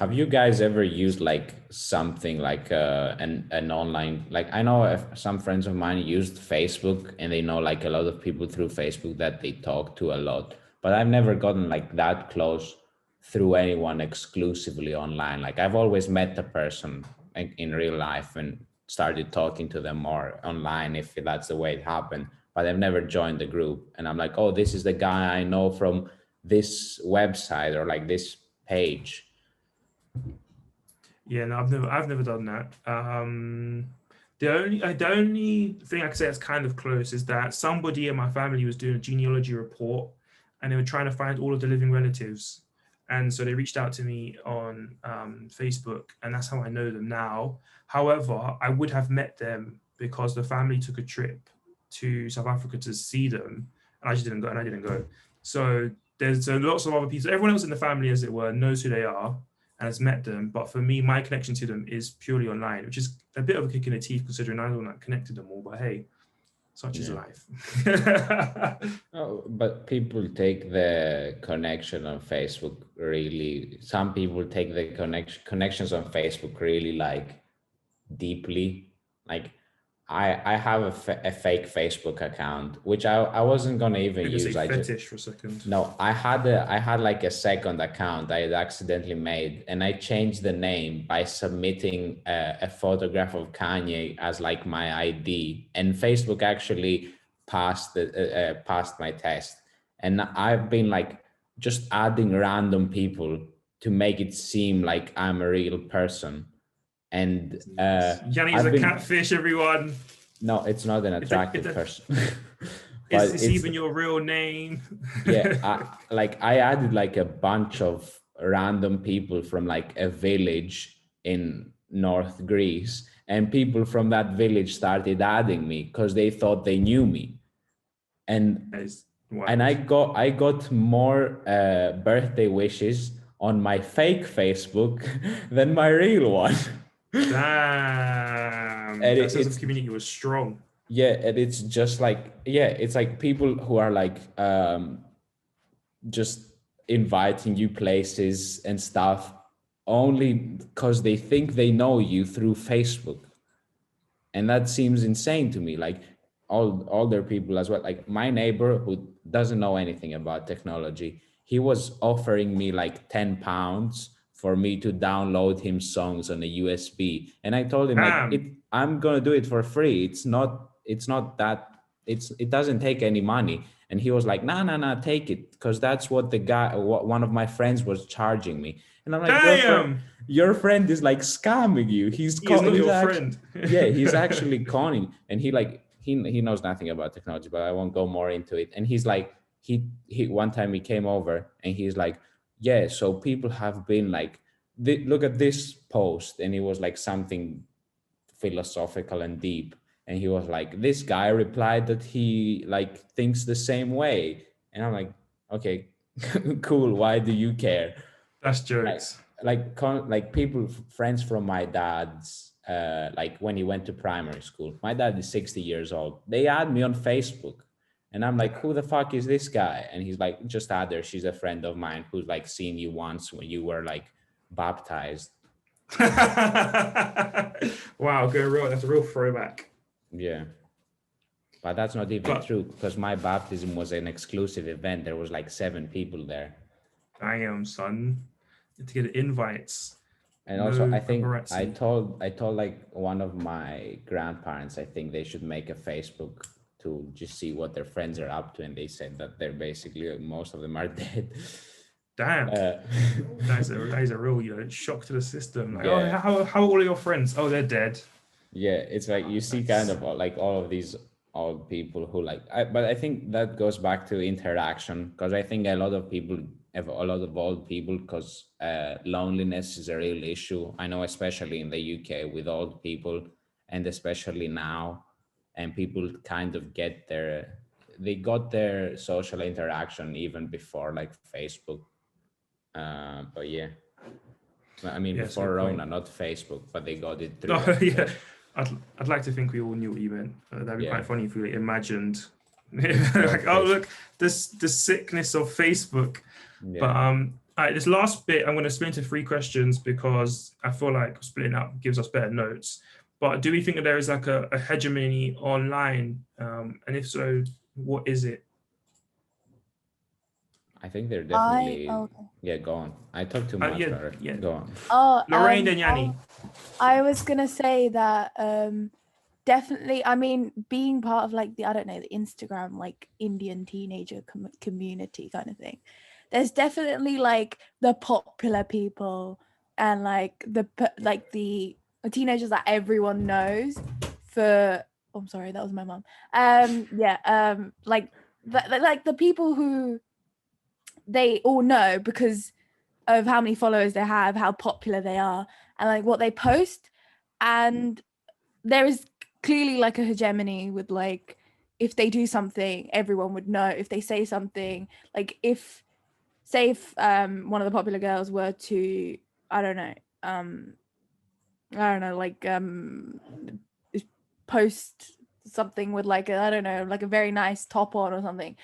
S3: Have you guys ever used like something like an online, like I know some friends of mine used Facebook and they know like a lot of people through Facebook that they talk to a lot, but I've never gotten like that close through anyone exclusively online. Like I've always met the person in real life and started talking to them more online if that's the way it happened, but I've never joined the group and I'm like, oh, this is the guy I know from this website or like this page.
S1: Yeah, no, I've never done that. The only thing I could say that's kind of close is that somebody in my family was doing a genealogy report, and they were trying to find all of the living relatives, and so they reached out to me on Facebook, and that's how I know them now. However, I would have met them because the family took a trip to South Africa to see them, and I just didn't go, and I didn't go. So there's lots of other people. Everyone else in the family, as it were, knows who they are and has met them. But for me, my connection to them is purely online, which is a bit of a kick in the teeth considering I don't connect them all. But hey, such is life.
S3: Oh, but people take the connection on Facebook really. Some people take the connections on Facebook really like deeply. Like I have a fake Facebook account, which I wasn't gonna even
S1: You say
S3: use. I
S1: fetish
S3: just
S1: for a second.
S3: no, I had like a second account I had accidentally made, and I changed the name by submitting a photograph of Kanye as like my ID, and Facebook actually passed my test, and I've been like just adding random people to make it seem like I'm a real person, and
S1: Yanni's a catfish, everyone.
S3: No, it's not an attractive person.
S1: But it's even your real name.
S3: Yeah, I added like a bunch of random people from like a village in North Greece, and people from that village started adding me because they thought they knew me, and I got more birthday wishes on my fake Facebook than my real one.
S1: Damn, that sense of community was strong.
S3: Yeah, and it's just like, yeah, it's like people who are like just inviting you places and stuff only because they think they know you through Facebook. And that seems insane to me. Like all older people as well. Like my neighbor who doesn't know anything about technology, he was offering me like £10 for me to download him songs on a USB. And I told him I'm gonna do it for free. It doesn't take any money. And he was like, nah, take it, because that's what one of my friends was charging me. And I'm like, your friend is like scamming you. He's
S1: not your friend.
S3: Yeah, he's actually conning. And he knows nothing about technology, but I won't go more into it. And he's like, he one time he came over and he's like, yeah, so people have been like, look at this post, and it was like something philosophical and deep, and he was like, this guy replied that he like thinks the same way, and I'm like, okay, cool, why do you care?
S1: That's jokes.
S3: Like people, friends from my dad's, like when he went to primary school, my dad is 60 years old, they add me on Facebook. And I'm like, who the fuck is this guy? And he's like, just add her. She's a friend of mine who's like seen you once when you were like baptized.
S1: Wow, that's a real throwback.
S3: Yeah. But that's not even true, because my baptism was an exclusive event. There was like 7 people there.
S1: Damn, son. You have to get invites.
S3: And also, I think I told like one of my grandparents, I think they should make a Facebook to just see what their friends are up to, and they said that they're basically, most of them are dead.
S1: Damn. That is a real, shock to the system. Like,
S3: Yeah.
S1: how are all of your friends? Oh, they're dead.
S3: Yeah, it's like you see kind of like all of these old people who but I think that goes back to interaction, because I think a lot of people have a lot of old people, because loneliness is a real issue. I know, especially in the UK with old people, and especially now, and people kind of they got their social interaction even before like Facebook. But yeah, I mean,
S1: Yeah,
S3: before
S1: so
S3: Rona, not Facebook, but they got it through.
S1: oh, yeah. I'd like to think we all knew what you meant. That'd be
S3: Yeah.
S1: quite funny if we imagined, like, oh look, the sickness of Facebook.
S3: Yeah.
S1: But all right, this last bit I'm going to split into 3 questions because I feel like splitting up gives us better notes. But do we think that there is like a hegemony online? And if so, what is it?
S3: I think they're definitely.
S2: okay.
S3: Yeah, go on. I talk too much.
S1: yeah,
S3: Lauren.
S1: yeah.
S3: Go on.
S2: Oh,
S1: Lorraine and Yanni.
S2: I was gonna say that definitely. I mean, being part of like the Instagram like Indian teenager community kind of thing. There's definitely like the popular people and like the teenagers that everyone knows. I'm sorry, that was my mom. Like the people who they all know because of how many followers they have, how popular they are, and like what they post. And there is clearly like a hegemony with like, if they do something, everyone would know. If they say something, like if one of the popular girls were to, post something with like like a very nice top on or something,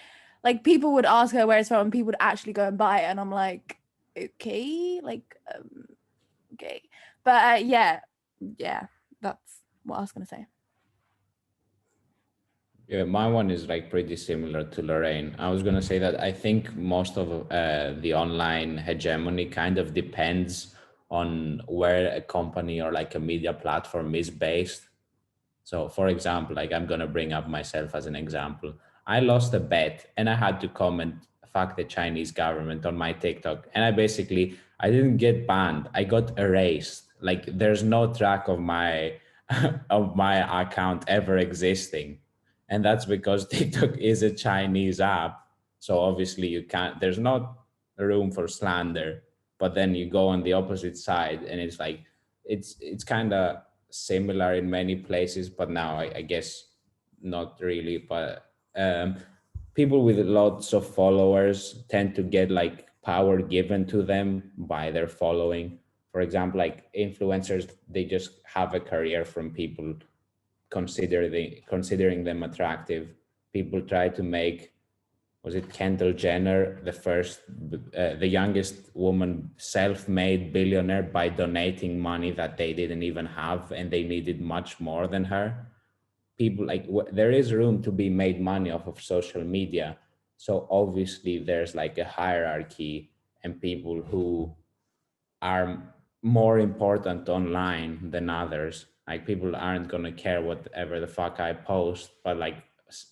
S2: like people would ask her where it's from and people would actually go and buy it, and I'm like, okay, okay. But yeah, that's what I was gonna say.
S3: Yeah, my one is like pretty similar to Lorraine. I was gonna say that I think most of the online hegemony kind of depends on where a company or like a media platform is based. So, for example, like I'm gonna bring up myself as an example. I lost a bet and I had to comment "fuck the Chinese government" on my TikTok, and I didn't get banned. I got erased. Like there's no track of my of my account ever existing, and that's because TikTok is a Chinese app. So obviously you can't. There's not room for slander. But then you go on the opposite side, and it's like it's kind of similar in many places, but now I guess not really. But people with lots of followers tend to get like power given to them by their following. For example, like influencers, they just have a career from people considering them attractive. People try to make, was it Kendall Jenner, the youngest woman self-made billionaire, by donating money that they didn't even have and they needed much more than her. People like there is room to be made money off of social media. So obviously there's like a hierarchy, and people who are more important online than others. Like people aren't gonna care whatever the fuck I post, but like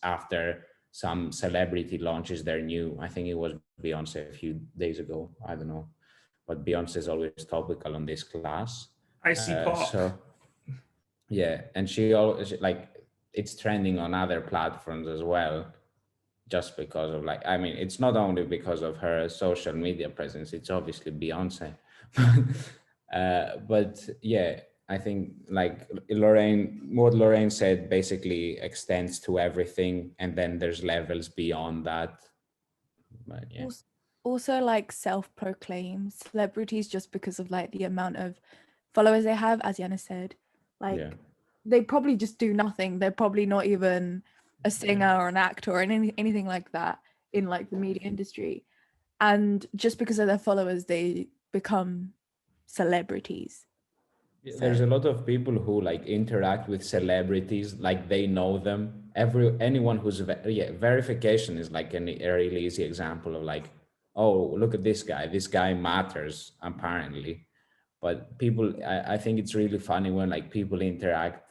S3: after some celebrity launches their new, I think it was Beyonce a few days ago, I don't know, but Beyonce is always topical on this class.
S1: I see pop.
S3: So yeah, and she always like it's trending on other platforms as well, just because of like, I mean, it's not only because of her social media presence, it's obviously Beyonce. But yeah, I think like what Lorraine said basically extends to everything, and then there's levels beyond that. But yeah.
S2: Also like self-proclaimed celebrities, just because of like the amount of followers they have, as Yana said, like they probably just do nothing. They're probably not even a singer or an actor or anything like that in like the media industry, and just because of their followers they become celebrities.
S3: There's a lot of people who like interact with celebrities like they know them. Anyone who's verification is like a really easy example of like, oh, look at this guy matters apparently. But people, I think it's really funny when like people interact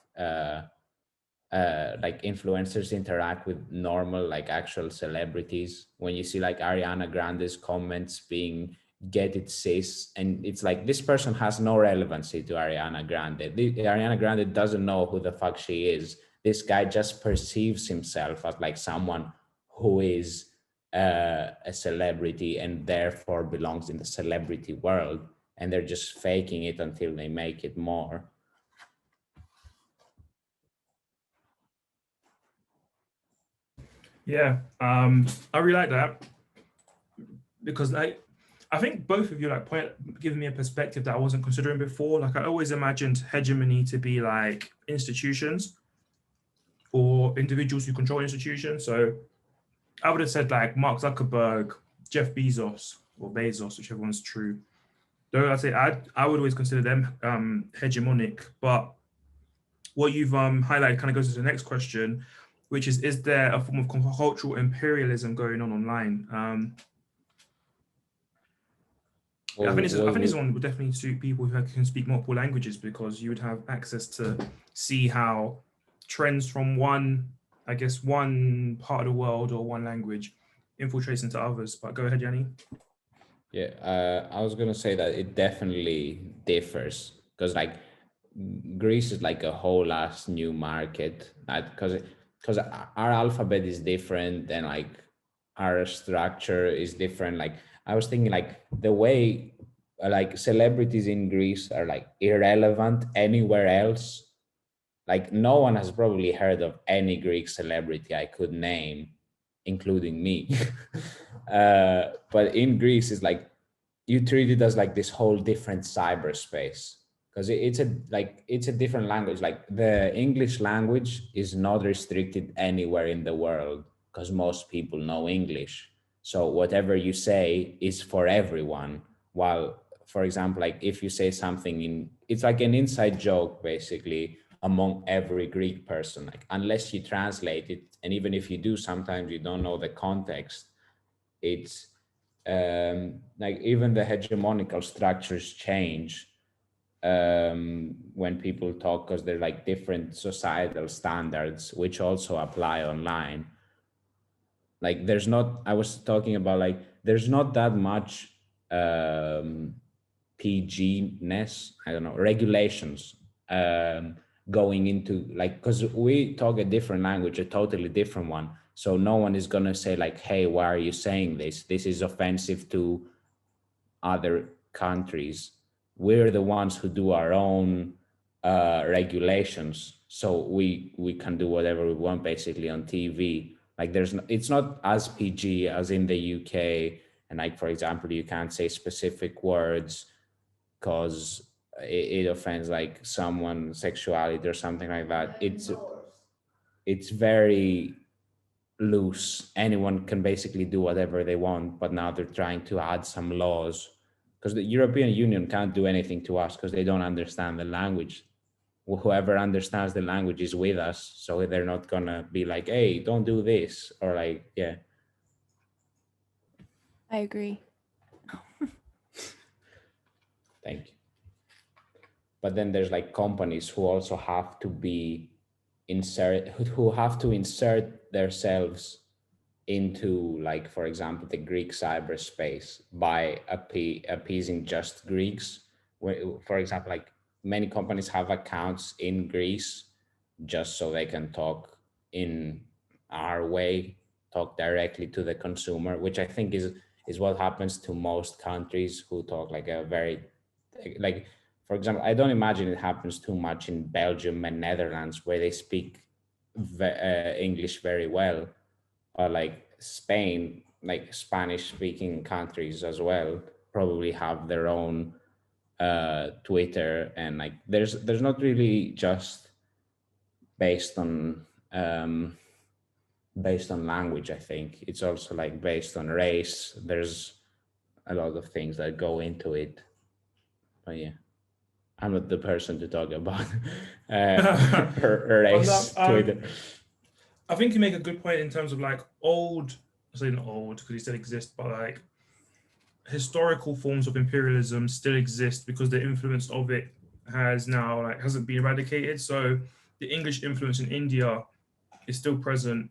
S3: like influencers interact with normal, like actual celebrities. When you see like Ariana Grande's comments being "get it sis," and it's like this person has no relevancy to Ariana Grande. Ariana Grande doesn't know who the fuck she is. This guy just perceives himself as like someone who is a celebrity and therefore belongs in the celebrity world, and they're just faking it until they make it more.
S1: Yeah, I really like that because I think both of you giving me a perspective that I wasn't considering before. Like I always imagined hegemony to be like institutions or individuals who control institutions. So I would have said like Mark Zuckerberg, Jeff Bezos, or Bezos, whichever one's true. Though I say I would always consider them hegemonic. But what you've highlighted kind of goes to the next question, which is there a form of cultural imperialism going on online? I think this one would definitely suit people who can speak multiple languages, because you would have access to see how trends from one part of the world or one language infiltrates into others. But go ahead, Yanni.
S3: Yeah, I was gonna say that it definitely differs, because like Greece is like a whole ass new market, because our alphabet is different and like our structure is different. Like I was thinking like the way like celebrities in Greece are like irrelevant anywhere else. Like no one has probably heard of any Greek celebrity I could name, including me. But in Greece, it's like you treat it as like this whole different cyberspace, because it's a different language. Like the English language is not restricted anywhere in the world because most people know English. So whatever you say is for everyone. While, for example, like if you say something it's like an inside joke basically among every Greek person, like unless you translate it, and even if you do, sometimes you don't know the context. It's like even the hegemonical structures change when people talk, because they're like different societal standards which also apply online. Like I was talking about like there's not that much PG-ness, I don't know, regulations going into like, because we talk a different language, a totally different one. So no one is going to say like, hey, why are you saying this? This is offensive to other countries. We're the ones who do our own regulations. So we can do whatever we want basically on TV. Like it's not as PG as in the UK. And like, for example, you can't say specific words because it offends like someone's sexuality or something like that. It's very loose. Anyone can basically do whatever they want, but now they're trying to add some laws because the European Union can't do anything to us because they don't understand the language. Whoever understands the language is with us, so they're not gonna be like, hey, don't do this, or like, yeah.
S6: I agree.
S3: Thank you. But then there's like companies who also have to who have to insert themselves into, like, for example, the Greek cyberspace by appeasing just Greeks. For example, like many companies have accounts in Greece just so they can talk in our way, talk directly to the consumer, which I think is what happens to most countries who talk like a very, like, for example, I don't imagine it happens too much in Belgium and Netherlands where they speak English very well, or like Spain, like Spanish speaking countries as well, probably have their own Twitter, and like there's not really just based on language. I think it's also like based on race. There's a lot of things that go into it. But yeah, I'm not the person to talk about race Twitter.
S1: I think you make a good point in terms of like old, I say not old because they still exist, but like historical forms of imperialism still exist because the influence of it hasn't been eradicated. So the English influence in India is still present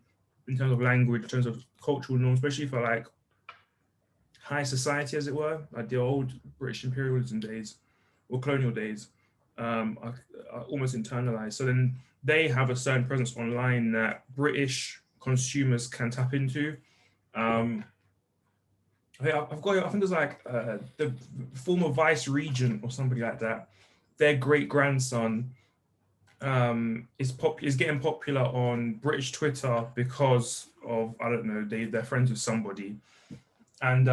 S1: in terms of language, in terms of cultural norms, especially for like high society, as it were, like the old British imperialism days or colonial days, are almost internalized. So then they have a certain presence online that British consumers can tap into. I've got, I think there's like the former vice regent or somebody like that. Their great grandson is getting popular on British Twitter because of, I don't know, they're friends with somebody, and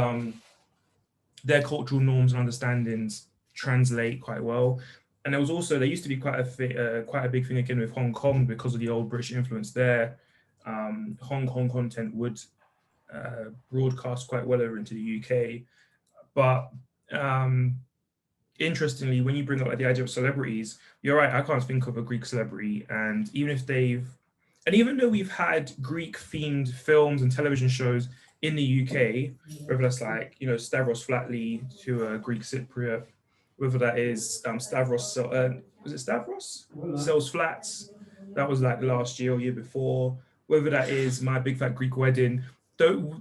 S1: their cultural norms and understandings translate quite well. And there used to be quite a big thing again with Hong Kong because of the old British influence there. Hong Kong content would broadcast quite well over into the UK, but interestingly, when you bring up like the idea of celebrities, you're right, I can't think of a Greek celebrity. And even though we've had Greek themed films and television shows in the UK, whether that's like, you know, Stavros Flatley to a Greek Cypriot, whether that is Stavros, was it Stavros? Sells Flats, that was like last year or year before, whether that is My Big Fat Greek Wedding,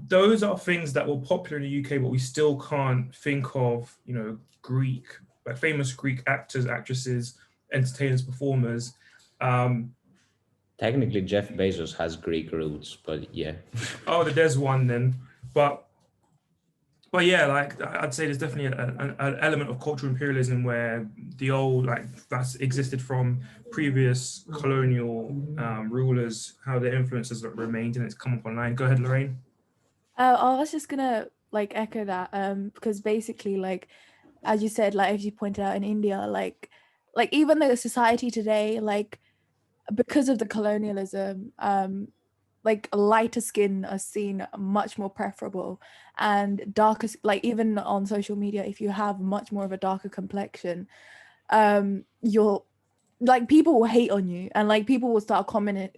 S1: those are things that were popular in the UK, but we still can't think of, you know, Greek, like famous Greek actors, actresses, entertainers, performers.
S3: Technically, Jeff Bezos has Greek roots, but yeah.
S1: Oh, there's one then, but yeah, like I'd say there's definitely an element of cultural imperialism where the old, like that's existed from previous colonial rulers, how their influences have remained, and it's come up online. Go ahead, Lorraine.
S2: I was just gonna like echo that because basically, like as you said, like as you pointed out in India, like even the society today, like because of the colonialism, like lighter skin are seen much more preferable, and darker, like even on social media, if you have much more of a darker complexion, you're like, people will hate on you, and like people will start commenting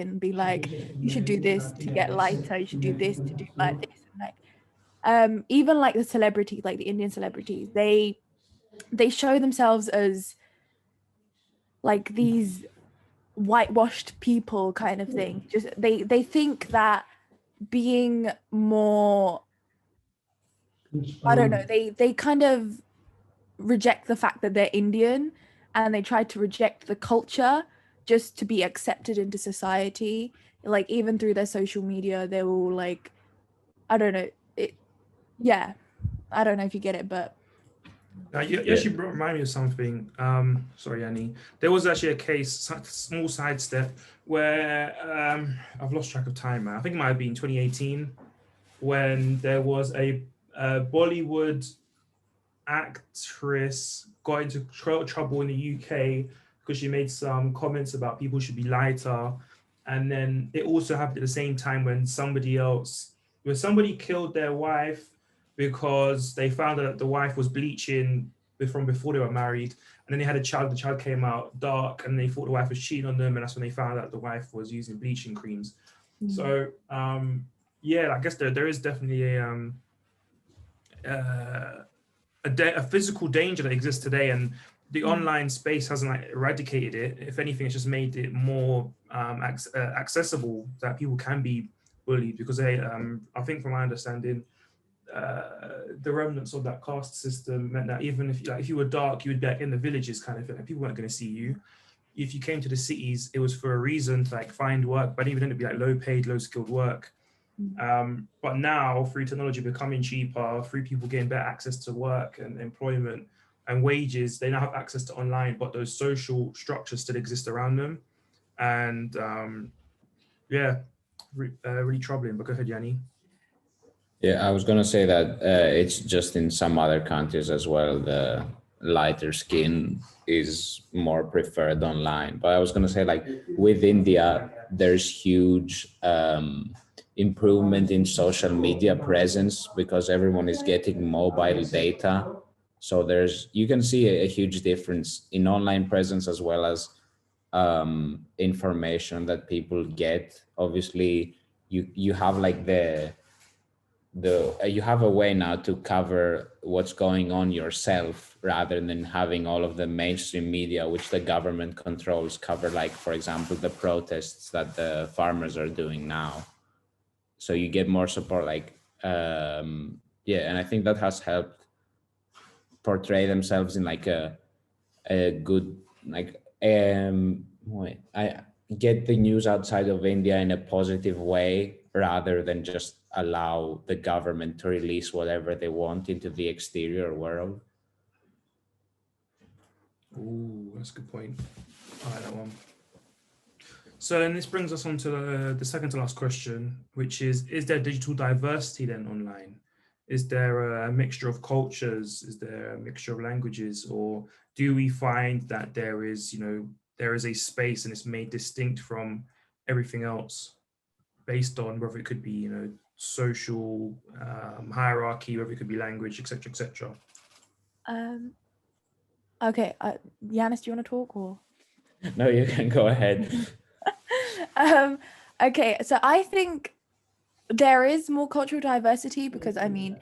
S2: and be like, you should do this to get lighter, you should do this to do like this, and like even like the celebrities, like the Indian celebrities, they show themselves as like these whitewashed people kind of thing. Just they think that being more, I don't know, they kind of reject the fact that they're Indian, and they try to reject the culture just to be accepted into society. Like even through their social media, they will like, I don't know, yeah, I don't know if you get it, but
S1: You actually remind me of something. Sorry, Annie. There was actually a case, small sidestep, where I've lost track of time, man. I think it might have been 2018, when there was a Bollywood actress got into trouble in the UK because she made some comments about people should be lighter. And then it also happened at the same time when somebody killed their wife because they found out that the wife was bleaching from before they were married. And then they had a child, the child came out dark, and they thought the wife was cheating on them. And that's when they found out the wife was using bleaching creams. So yeah, I guess there is definitely a physical danger that exists today, and the online space hasn't like eradicated it. If anything, it's just made it more accessible that people can be bullied, because I think from my understanding, the remnants of that caste system meant that even if you were dark, you would be like in the villages kind of thing, and people weren't going to see you. If you came to the cities, it was for a reason to like find work, but even then it'd be like low paid, low skilled work. But now, through technology becoming cheaper, through people getting better access to work and employment and wages, they now have access to online, but those social structures still exist around them. And yeah, really troubling. But go ahead, Yanni.
S3: Yeah, I was gonna say that it's just in some other countries as well, the lighter skin is more preferred online. But I was gonna say, like with India, there's huge improvement in social media presence because everyone is getting mobile data. So you can see a huge difference in online presence as well as information that people get. Obviously, you have like you have a way now to cover what's going on yourself, rather than having all of the mainstream media, which the government controls, cover, like, for example, the protests that the farmers are doing now. So you get more support, like, yeah, and I think that has helped portray themselves in like a good, like, I get the news outside of India in a positive way, rather than just allow the government to release whatever they want into the exterior world.
S1: Ooh, that's a good point. I like that one. So then this brings us on to the second to last question, which is there digital diversity then online? Is there a mixture of cultures? Is there a mixture of languages? Or do we find that there is, there is a space and it's made distinct from everything else based on whether it could be, social hierarchy, whether it could be language, etc., etc.?
S6: Okay, Yanis, do you want to talk or?
S3: No, you can go ahead.
S6: Okay, so I think there is more cultural diversity because I mean,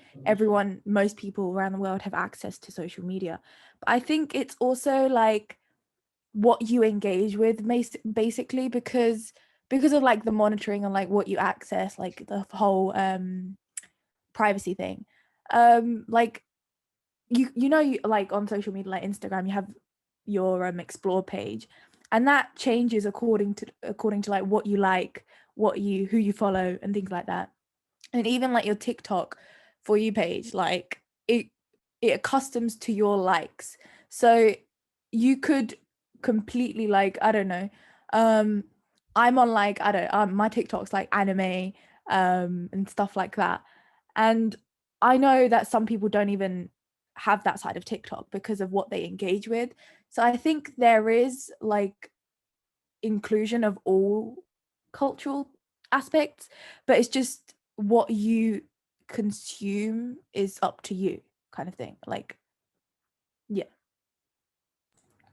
S6: most people around the world have access to social media. But I think it's also like what you engage with, basically, because of like the monitoring and like what you access, like the whole privacy thing. Like you like on social media, like Instagram, you have your explore page, and that changes according to like what you like, who you follow, and things like that. And even like your TikTok for you page, like it accustoms to your likes. So you could completely, like, I don't know, I'm on like, I don't my TikTok's like anime and stuff like that. And I know that some people don't even have that side of TikTok because of what they engage with. So I think there is like inclusion of all cultural aspects, but it's just what you consume is up to you, kind of thing. Like, yeah.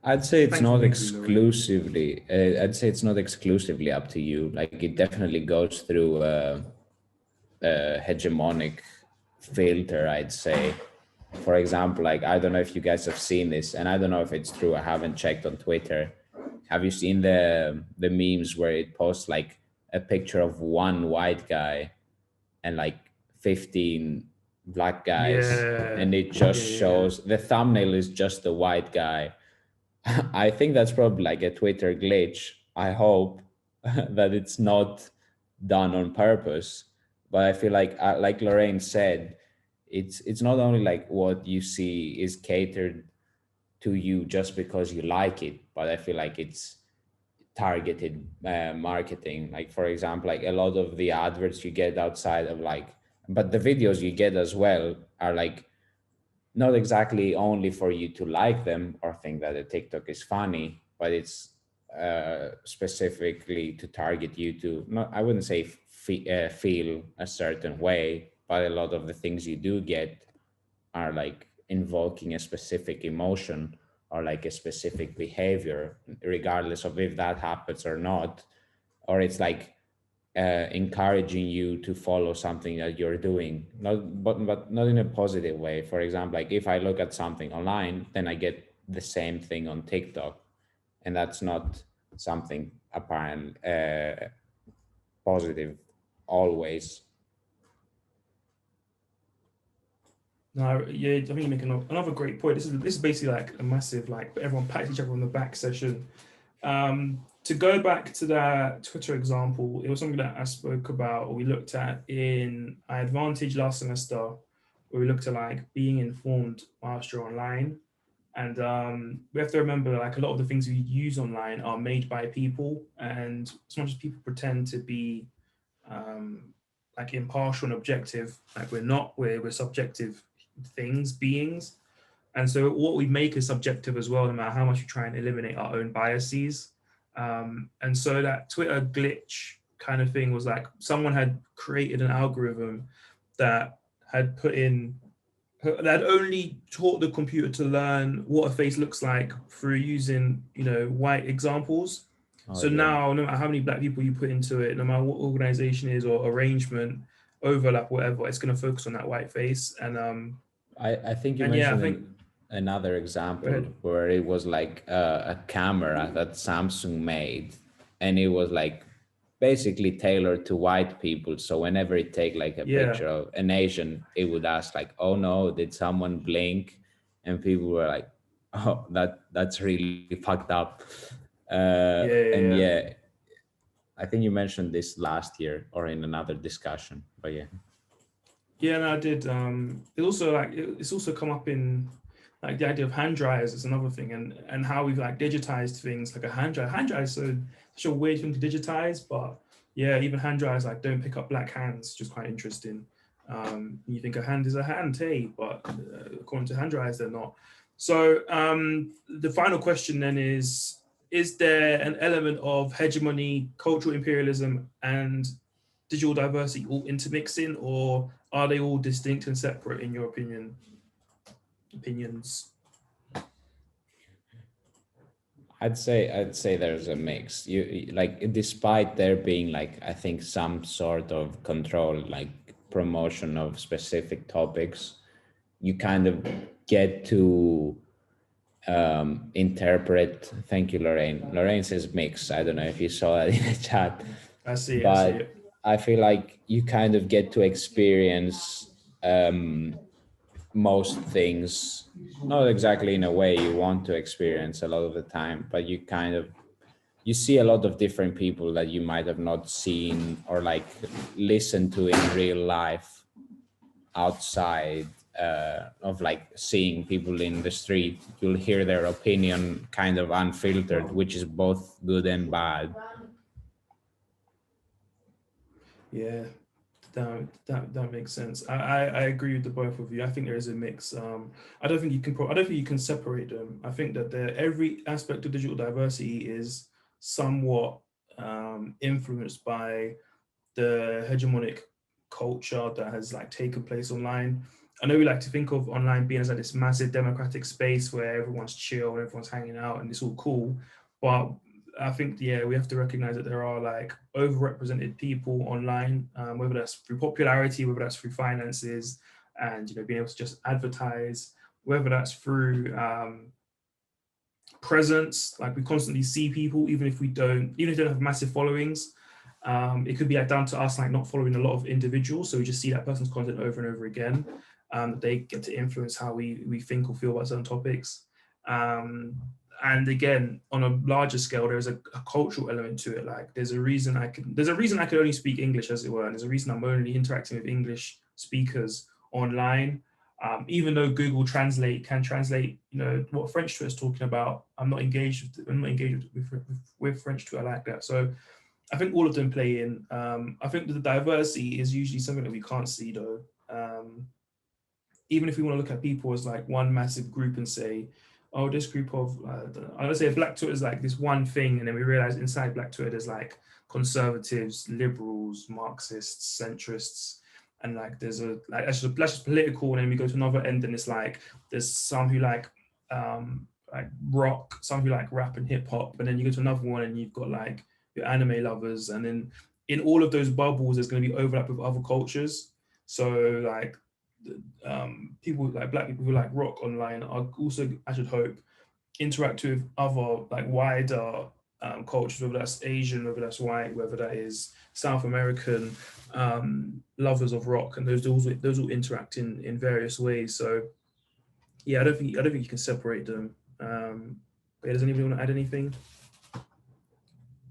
S3: I'd say it's
S1: Thanks
S3: not
S1: for thinking, Lorraine.
S3: exclusively. I'd say it's not exclusively up to you. Like, it definitely goes through a hegemonic filter, I'd say. For example, like, I don't know if you guys have seen this, and I don't know if it's true. I haven't checked on Twitter. Have you seen the memes where it posts like a picture of one white guy and like 15 black guys,
S1: Yeah.
S3: and it just
S1: Yeah.
S3: shows the thumbnail is just the white guy? I think that's probably like a Twitter glitch. I hope that it's not done on purpose. But I feel like Lorraine said, it's not only like what you see is catered to you just because you like it, but I feel like it's targeted marketing. Like, for example, like a lot of the adverts you get outside of like, but the videos you get as well are like not exactly only for you to like them or think that the TikTok is funny, but it's specifically to target you to, not, I wouldn't say feel a certain way, but a lot of the things you do get are like invoking a specific emotion or like a specific behavior, regardless of if that happens or not. Or it's like encouraging you to follow something that you're doing, but not in a positive way. For example, like if I look at something online, then I get the same thing on TikTok, and that's not something apparent positive always.
S1: No, yeah, I think you're making another great point. This is basically like a massive, like, everyone pats each other on the back session. To go back to that Twitter example, it was something that I spoke about, or we looked at in iAdvantage last semester, where we looked at like being informed whilst you're online. And we have to remember, like, a lot of the things we use online are made by people, and as much as people pretend to be like impartial and objective, like we're not, we're subjective beings. And so what we make is subjective as well, no matter how much we try and eliminate our own biases. And so that Twitter glitch kind of thing was like someone had created an algorithm that had that only taught the computer to learn what a face looks like through using, white examples. So now, no matter how many black people you put into it, no matter what organization is or arrangement, overlap, whatever, it's going to focus on that white face. And
S3: I think you
S1: And yeah, I
S3: mentioned another example
S1: ahead.
S3: where it was like a camera that Samsung made, and it was like basically tailored to white people. So whenever it take like a
S1: Yeah.
S3: picture of an Asian, it would ask like, "Oh no, did someone blink?" And people were like, "Oh, that's really fucked up." And
S1: Yeah.
S3: yeah, I think you mentioned this last year or in another discussion, but yeah.
S1: Yeah, no, I did. It also like it's also come up in like the idea of hand dryers is another thing, and how we've like digitized things like a hand dryer. Hand dryer is such a weird thing to digitize, but yeah, even hand dryers like don't pick up black hands, which is quite interesting. You think a hand is a hand, hey, but according to hand dryers, they're not. So the final question then is there an element of hegemony, cultural imperialism, and digital diversity all intermixing, or are they all distinct and separate in your opinions?
S3: I'd say there's a mix. Like despite there being like I think some sort of control, like promotion of specific topics, you kind of get to interpret. Thank you, Lorraine. Lorraine says mix. I don't know if you saw that in the chat,
S1: I see
S3: but
S1: it.
S3: I feel like you kind of get to experience most things, not exactly in a way you want to experience a lot of the time, but you see a lot of different people that you might have not seen or like listened to in real life outside of like seeing people in the street. You'll hear their opinion kind of unfiltered, which is both good and bad.
S1: Yeah, that makes sense. I agree with the both of you. I think there is a mix. I don't think you can I don't think you can separate them. I think that every aspect of digital diversity is somewhat influenced by the hegemonic culture that has like taken place online. I know we like to think of online being as like this massive democratic space where everyone's chill and everyone's hanging out and it's all cool, but I think we have to recognize that there are like overrepresented people online, whether that's through popularity, whether that's through finances, and being able to just advertise, whether that's through presence. Like we constantly see people, even if they don't have massive followings. It could be like down to us like not following a lot of individuals, so we just see that person's content over and over again. They get to influence how we think or feel about certain topics. And again, on a larger scale, there's a cultural element to it. Like there's a reason I can only speak English, as it were, and there's a reason I'm only interacting with English speakers online. Even though Google Translate can translate, what French Twitter is talking about, I'm not engaged with French Twitter like that. So I think all of them play in. I think that the diversity is usually something that we can't see though. Even if we want to look at people as like one massive group and say, oh, this group of, let's say Black Twitter is like this one thing, and then we realize inside Black Twitter there's like conservatives, liberals, Marxists, centrists, and like there's that's just political, and then we go to another end and it's like there's some who like rock, some who like rap and hip hop, and then you go to another one and you've got like your anime lovers, and then in all of those bubbles there's going to be overlap with other cultures. So like people like Black people who like rock online are also, I should hope, interact with other like wider cultures, whether that's Asian, whether that's white, whether that is South American, lovers of rock, and those all interact in various ways. So yeah, I don't think you can separate them. Does anybody want to add anything?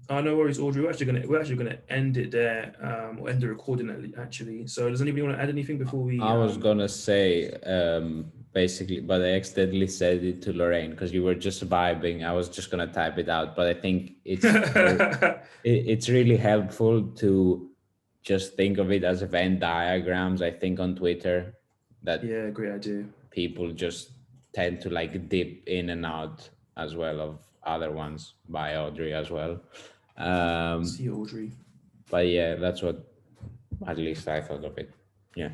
S1: Oh, no worries, Audrey. We're actually gonna end it there, or end the recording actually. So does anybody want to add anything before we?
S3: I was gonna say basically, but I accidentally said it to Lorraine because you were just vibing. I was just gonna type it out, but I think it's really helpful to just think of it as Venn diagrams. I think on Twitter that
S1: great idea.
S3: People just tend to like dip in and out as well of other ones by Audrey as well.
S1: See Audrey.
S3: But yeah, that's what at least I thought of it. Yeah.